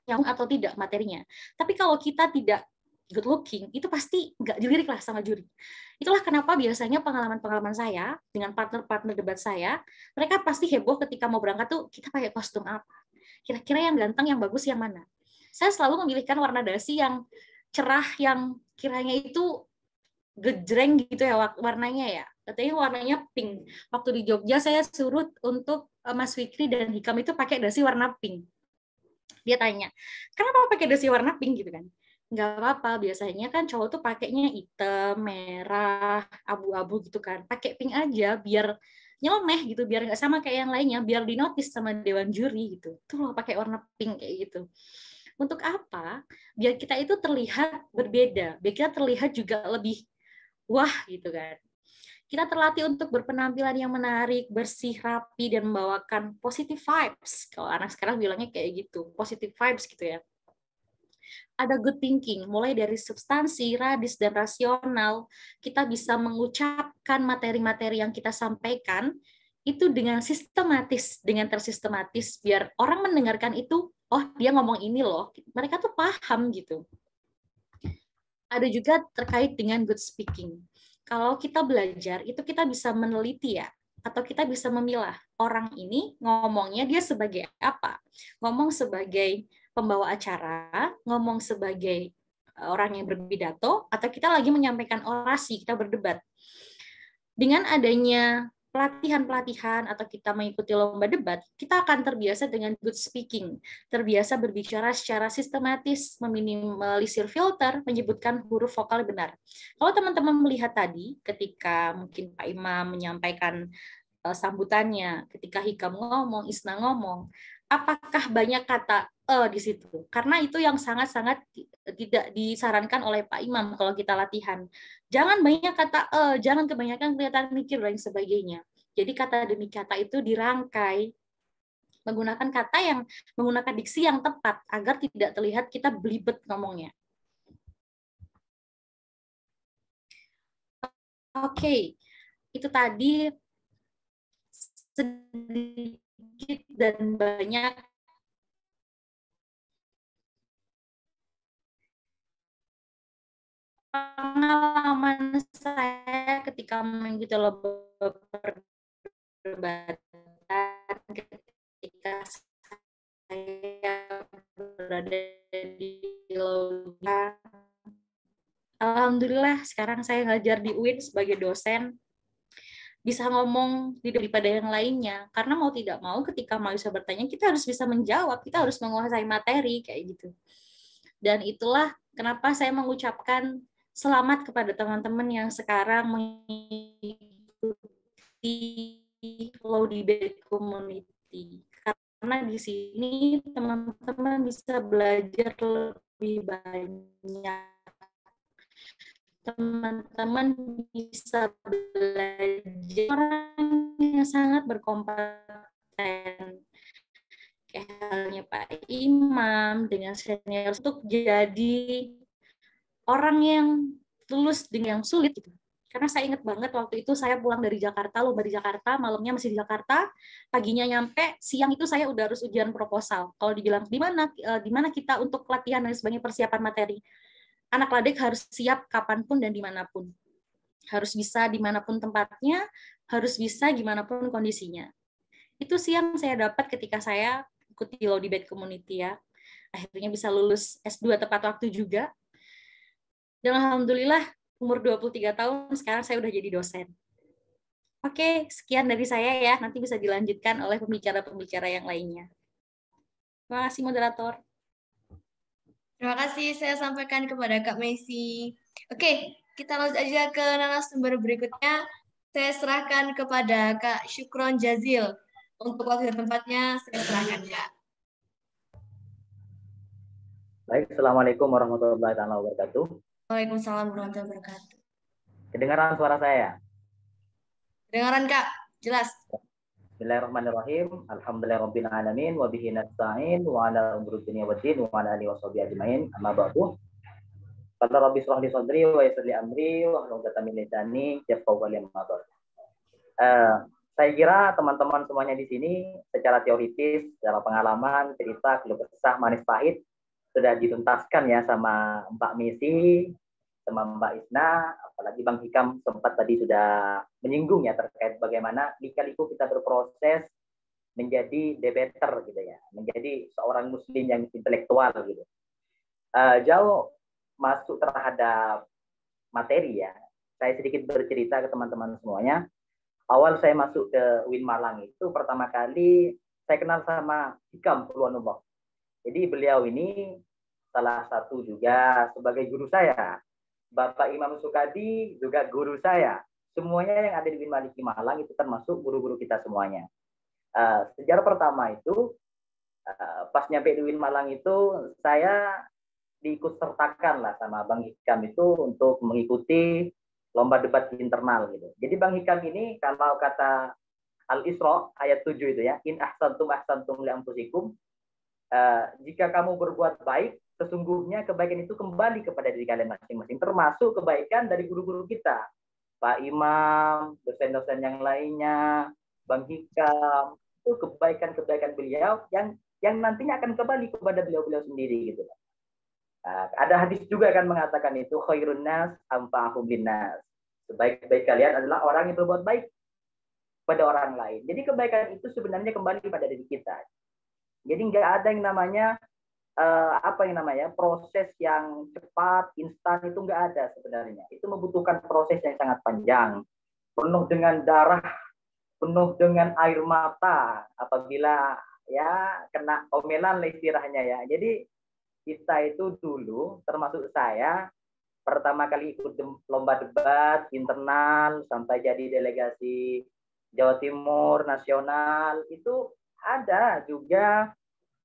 nyambung atau tidak materinya. Tapi kalau kita tidak good looking, itu pasti nggak dilirik lah sama juri. Itulah kenapa biasanya pengalaman-pengalaman saya dengan partner-partner debat saya, mereka pasti heboh ketika mau berangkat tuh, kita pakai kostum apa? Kira-kira yang ganteng, yang bagus, yang mana? Saya selalu memilihkan warna dasi yang cerah, yang kiranya itu gejreng gitu ya warnanya ya. Katanya warnanya pink. Waktu di Jogja saya suruh untuk Mas Fikri dan Hikam itu pakai dasi warna pink. Dia tanya, kenapa pakai dasi warna pink gitu kan? Nggak apa-apa, biasanya kan cowok tuh pakainya hitam, merah, abu-abu gitu kan. Pakai pink aja biar nyeleneh gitu, biar nggak sama kayak yang lainnya, biar dinotis sama dewan juri gitu. Tuh loh pakai warna pink kayak gitu. Untuk apa? Biar kita itu terlihat berbeda, biar kita terlihat juga lebih wah gitu kan. Kita terlatih untuk berpenampilan yang menarik, bersih, rapi, dan membawakan positive vibes. Kalau anak sekarang bilangnya kayak gitu, positive vibes gitu ya. Ada good thinking, mulai dari substansi, radis, dan rasional, kita bisa mengucapkan materi-materi yang kita sampaikan itu dengan sistematis, dengan tersistematis, biar orang mendengarkan itu, oh dia ngomong ini loh, mereka tuh paham gitu. Ada juga terkait dengan good speaking. Kalau kita belajar, itu kita bisa meneliti ya, atau kita bisa memilah orang ini ngomongnya dia sebagai apa. Ngomong sebagai pembawa acara, ngomong sebagai orang yang berpidato, atau kita lagi menyampaikan orasi, kita berdebat. Dengan adanya pelatihan-pelatihan atau kita mengikuti lomba debat, kita akan terbiasa dengan good speaking, terbiasa berbicara secara sistematis, meminimalisir filter, menyebutkan huruf vokal benar. Kalau teman-teman melihat tadi, ketika mungkin Pak Imam menyampaikan sambutannya, ketika Hikam ngomong, Isna ngomong, apakah banyak kata di situ? Karena itu yang sangat-sangat tidak disarankan oleh Pak Imam kalau kita latihan. Jangan banyak kata jangan kebanyakan kelihatan mikir dan sebagainya. Jadi kata demi kata itu dirangkai menggunakan kata yang menggunakan diksi yang tepat agar tidak terlihat kita belibet ngomongnya. Oke, itu tadi sedikit dan banyak pengalaman saya ketika mengikuti lomba perdebatan, ketika saya berada di lomba. Alhamdulillah sekarang saya ngajar di UIN sebagai dosen, bisa ngomong daripada yang lainnya. Karena mau tidak mau ketika mahasiswa bertanya, kita harus bisa menjawab, kita harus menguasai materi kayak gitu. Dan itulah kenapa saya mengucapkan selamat kepada teman-teman yang sekarang mengikuti Law Debate Community. Karena di sini teman-teman bisa belajar lebih banyak. Teman-teman bisa belajar orang yang sangat berkompeten. Kayak halnya Pak Imam dengan senior untuk jadi orang yang lulus dengan sulit gitu. Karena saya ingat banget waktu itu saya pulang dari Jakarta, lomba di Jakarta, malamnya masih di Jakarta, paginya nyampe, siang itu saya udah harus ujian proposal. Kalau dibilang di mana kita untuk latihan dan sebagainya, persiapan materi, anak ladek harus siap kapanpun dan dimanapun. Harus bisa dimanapun tempatnya, harus bisa gimana pun kondisinya. Itu sih yang saya dapat ketika saya ikuti Law Debate Community ya. Akhirnya bisa lulus S2 tepat waktu juga. Dan alhamdulillah umur 23 tahun sekarang saya udah jadi dosen. Oke, sekian dari saya ya. Nanti bisa dilanjutkan oleh pembicara-pembicara yang lainnya. Terima kasih moderator. Terima kasih saya sampaikan kepada Kak Messi. Oke, kita lanjut aja ke narasumber berikutnya. Saya serahkan kepada Kak Syukron Jazil. Untuk waktu dan tempatnya saya serahkan, Kak. Baik, Assalamualaikum warahmatullahi wabarakatuh. Waalaikumsalam warahmatullahi wabarakatuh. Kedengaran suara saya? Kedengaran, Kak? Jelas. Bismillahirrahmanirrahim. Alhamdulillahirabbil alamin wa bihi nasta'in wa ala umuri dunya waddin wa ala alihi washabihi ajmain. Amma ba'du. Qala rabbi shrah li sadri wa yassir li amri wa hlul 'uqdatam min lisani yafqahu qawli. Saya kira teman-teman semuanya di sini secara teoritis, secara pengalaman, cerita, keluh kesah, manis pahit sudah dituntaskan ya sama Mbak Messi, sama Mbak Isna, apalagi Bang Hikam sempat tadi sudah menyinggung ya terkait bagaimana lika-liku kita berproses menjadi debater gitu ya, menjadi seorang muslim yang intelektual gitu. Jauh masuk terhadap materi ya, saya sedikit bercerita ke teman-teman semuanya. Awal saya masuk ke UIN Malang itu pertama kali saya kenal sama Hikam Purwanullah. Jadi beliau ini salah satu juga sebagai guru saya. Bapak Imam Sukadi juga guru saya. Semuanya yang ada di UIN Maliki Malang itu termasuk guru-guru kita semuanya. Sejarah pertama itu, pas nyampe di UIN Malang itu, saya diikut sertakan lah sama Bang Hikam itu untuk mengikuti lomba debat internal gitu. Jadi Bang Hikam ini kalau kata Al-Isra ayat 7 itu ya, in ahsantum ahsantum li anfusikum. Jika kamu berbuat baik, sesungguhnya kebaikan itu kembali kepada diri kalian masing-masing, termasuk kebaikan dari guru-guru kita, Pak Imam, dosen-dosen yang lainnya, Bang Hikam, itu kebaikan-kebaikan beliau yang nantinya akan kembali kepada beliau-beliau sendiri gitu. Ada hadis juga kan mengatakan itu khairun nas anfa'uhum linnas. Sebaik-baik kalian adalah orang yang berbuat baik pada orang lain. Jadi kebaikan itu sebenarnya kembali pada diri kita. Jadi nggak ada yang namanya proses yang cepat, instan, itu nggak ada sebenarnya. Itu membutuhkan proses yang sangat panjang, penuh dengan darah, penuh dengan air mata, apabila ya kena omelan lah istilahnya ya. Jadi kita itu dulu, termasuk saya, pertama kali ikut lomba debat internal sampai jadi delegasi Jawa Timur nasional, itu ada juga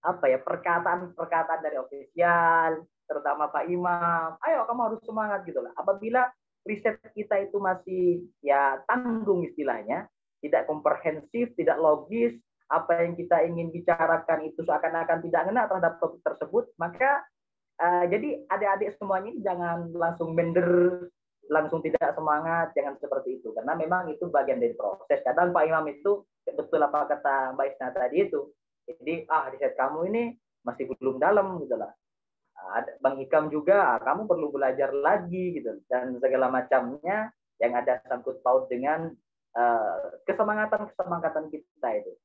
perkataan dari ofisial, terutama Pak Imam, ayo kamu harus semangat gitu lah. Apabila riset kita itu masih ya tanggung istilahnya, tidak komprehensif, tidak logis, apa yang kita ingin bicarakan itu seakan-akan tidak ngena terhadap topik tersebut, maka jadi adik-adik semuanya jangan langsung minder, langsung tidak semangat, jangan seperti itu, karena memang itu bagian dari proses. Kadang Pak Imam itu betul apa kata Mbak Isna tadi itu, jadi riset kamu ini masih belum dalam gitu lah. Bang Hikam juga, kamu perlu belajar lagi gitu, dan segala macamnya yang ada sangkut paut dengan kesemangatan kita itu.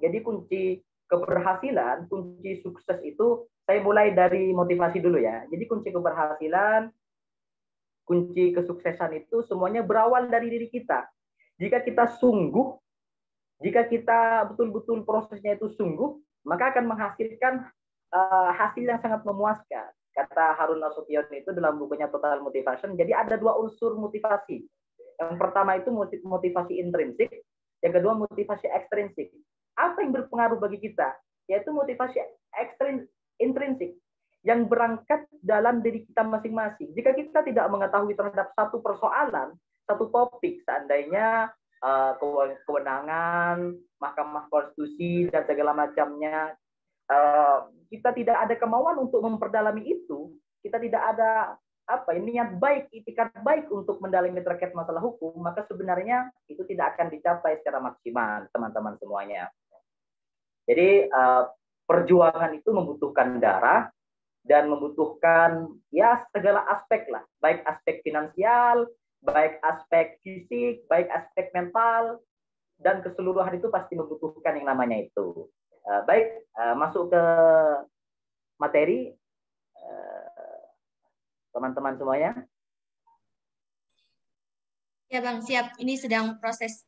Jadi kunci keberhasilan, kunci sukses itu, saya mulai dari motivasi dulu ya. Jadi kunci keberhasilan, kunci kesuksesan itu semuanya berawal dari diri kita. Jika kita sungguh, jika kita betul-betul prosesnya itu sungguh, maka akan menghasilkan hasil yang sangat memuaskan. Kata Harun Nasution itu dalam bukunya Total Motivation, jadi ada dua unsur motivasi. Yang pertama itu motivasi intrinsik, yang kedua motivasi ekstrinsik. Apa yang berpengaruh bagi kita? Yaitu motivasi intrinsik yang berangkat dalam diri kita masing-masing. Jika kita tidak mengetahui terhadap satu persoalan, satu topik, seandainya kewenangan Mahkamah Konstitusi dan segala macamnya, kita tidak ada kemauan untuk memperdalami itu, kita tidak ada niat baik, itikad baik untuk mendalami terkait masalah hukum, maka sebenarnya itu tidak akan dicapai secara maksimal, teman-teman semuanya. Jadi perjuangan itu membutuhkan darah dan membutuhkan ya segala aspek lah, baik aspek finansial, baik aspek fisik, baik aspek mental, dan keseluruhan itu pasti membutuhkan yang namanya itu. Baik, masuk ke materi, teman-teman semuanya. Ya Bang, siap. Ini sedang proses.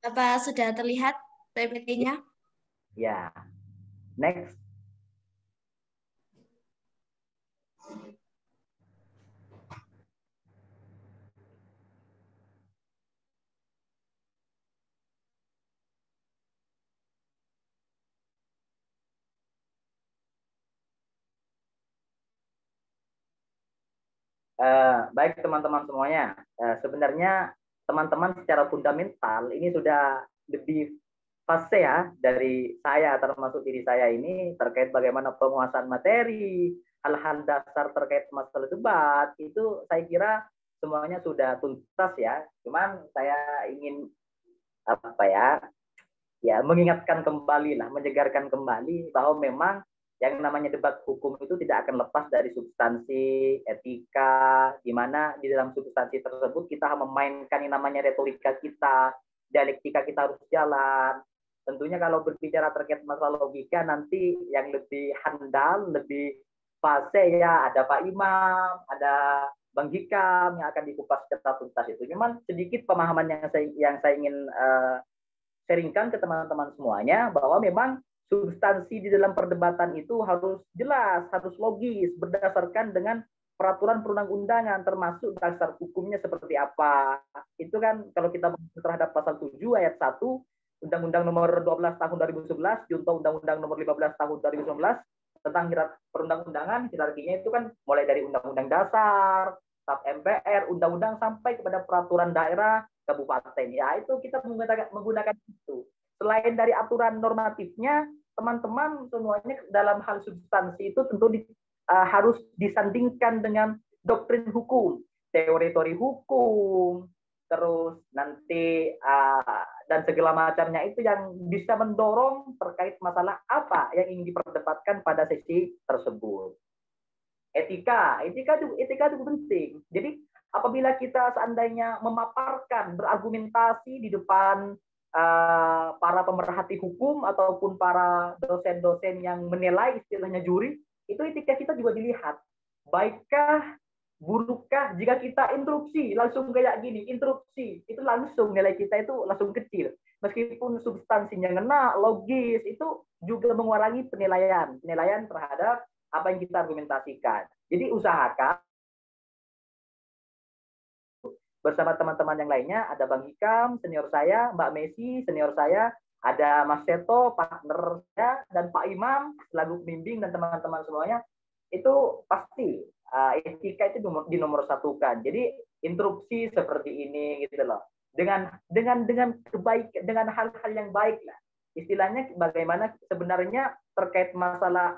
Apa sudah terlihat PPT-nya? Ya, next. Baik teman-teman semuanya, sebenarnya teman-teman secara fundamental ini sudah lebih fase ya dari saya, termasuk diri saya ini terkait bagaimana penguasaan materi, hal-hal dasar terkait masalah debat, itu saya kira semuanya sudah tuntas ya. Cuman saya ingin mengingatkan kembali lah, menyegarkan kembali bahwa memang yang namanya debat hukum itu tidak akan lepas dari substansi, etika, di mana di dalam substansi tersebut kita memainkan yang namanya retorika kita, dialektika kita harus jalan. Tentunya kalau berbicara terkait masalah logika, nanti yang lebih handal, lebih fase ya, ada Pak Imam, ada Bang Hikam yang akan dikupas secara tuntas itu. Memang sedikit pemahaman yang saya ingin sharingkan ke teman-teman semuanya, bahwa memang substansi di dalam perdebatan itu harus jelas, harus logis, berdasarkan dengan peraturan perundang-undangan, termasuk dasar hukumnya seperti apa. Itu kan kalau kita terhadap pasal 7 ayat 1 Undang-Undang nomor 12 tahun 2011, junto Undang-Undang nomor 15 tahun 2019 tentang perundang-undangan, hierarkinya itu kan mulai dari Undang-Undang Dasar, TAP MPR, undang-undang sampai kepada peraturan daerah, kabupaten. Ya, itu kita menggunakan itu. Selain dari aturan normatifnya, teman-teman semuanya dalam hal substansi itu tentu harus disandingkan dengan doktrin hukum, teori-teori hukum, terus nanti dan segala macamnya itu yang bisa mendorong terkait masalah apa yang ingin diperdebatkan pada sesi tersebut. Etika itu penting. Jadi apabila kita seandainya memaparkan, berargumentasi di depan para pemerhati hukum ataupun para dosen-dosen yang menilai, istilahnya juri, itu etika kita juga dilihat. Baikkah, burukkah jika kita interupsi, langsung kayak gini, interupsi, itu langsung nilai kita itu langsung kecil. Meskipun substansinya ngena, logis, itu juga mengurangi penilaian terhadap apa yang kita argumentasikan. Jadi usahakan bersama teman-teman yang lainnya, ada Bang Hikam, senior saya, Mbak Messi, senior saya, ada Mas Seto, partnernya, dan Pak Imam, selaku pembimbing, dan teman-teman semuanya, itu pasti etika itu dinomorsatukan. Jadi interupsi seperti ini gitu loh. Dengan kebaikan, dengan hal-hal yang baik lah. Istilahnya bagaimana sebenarnya terkait masalah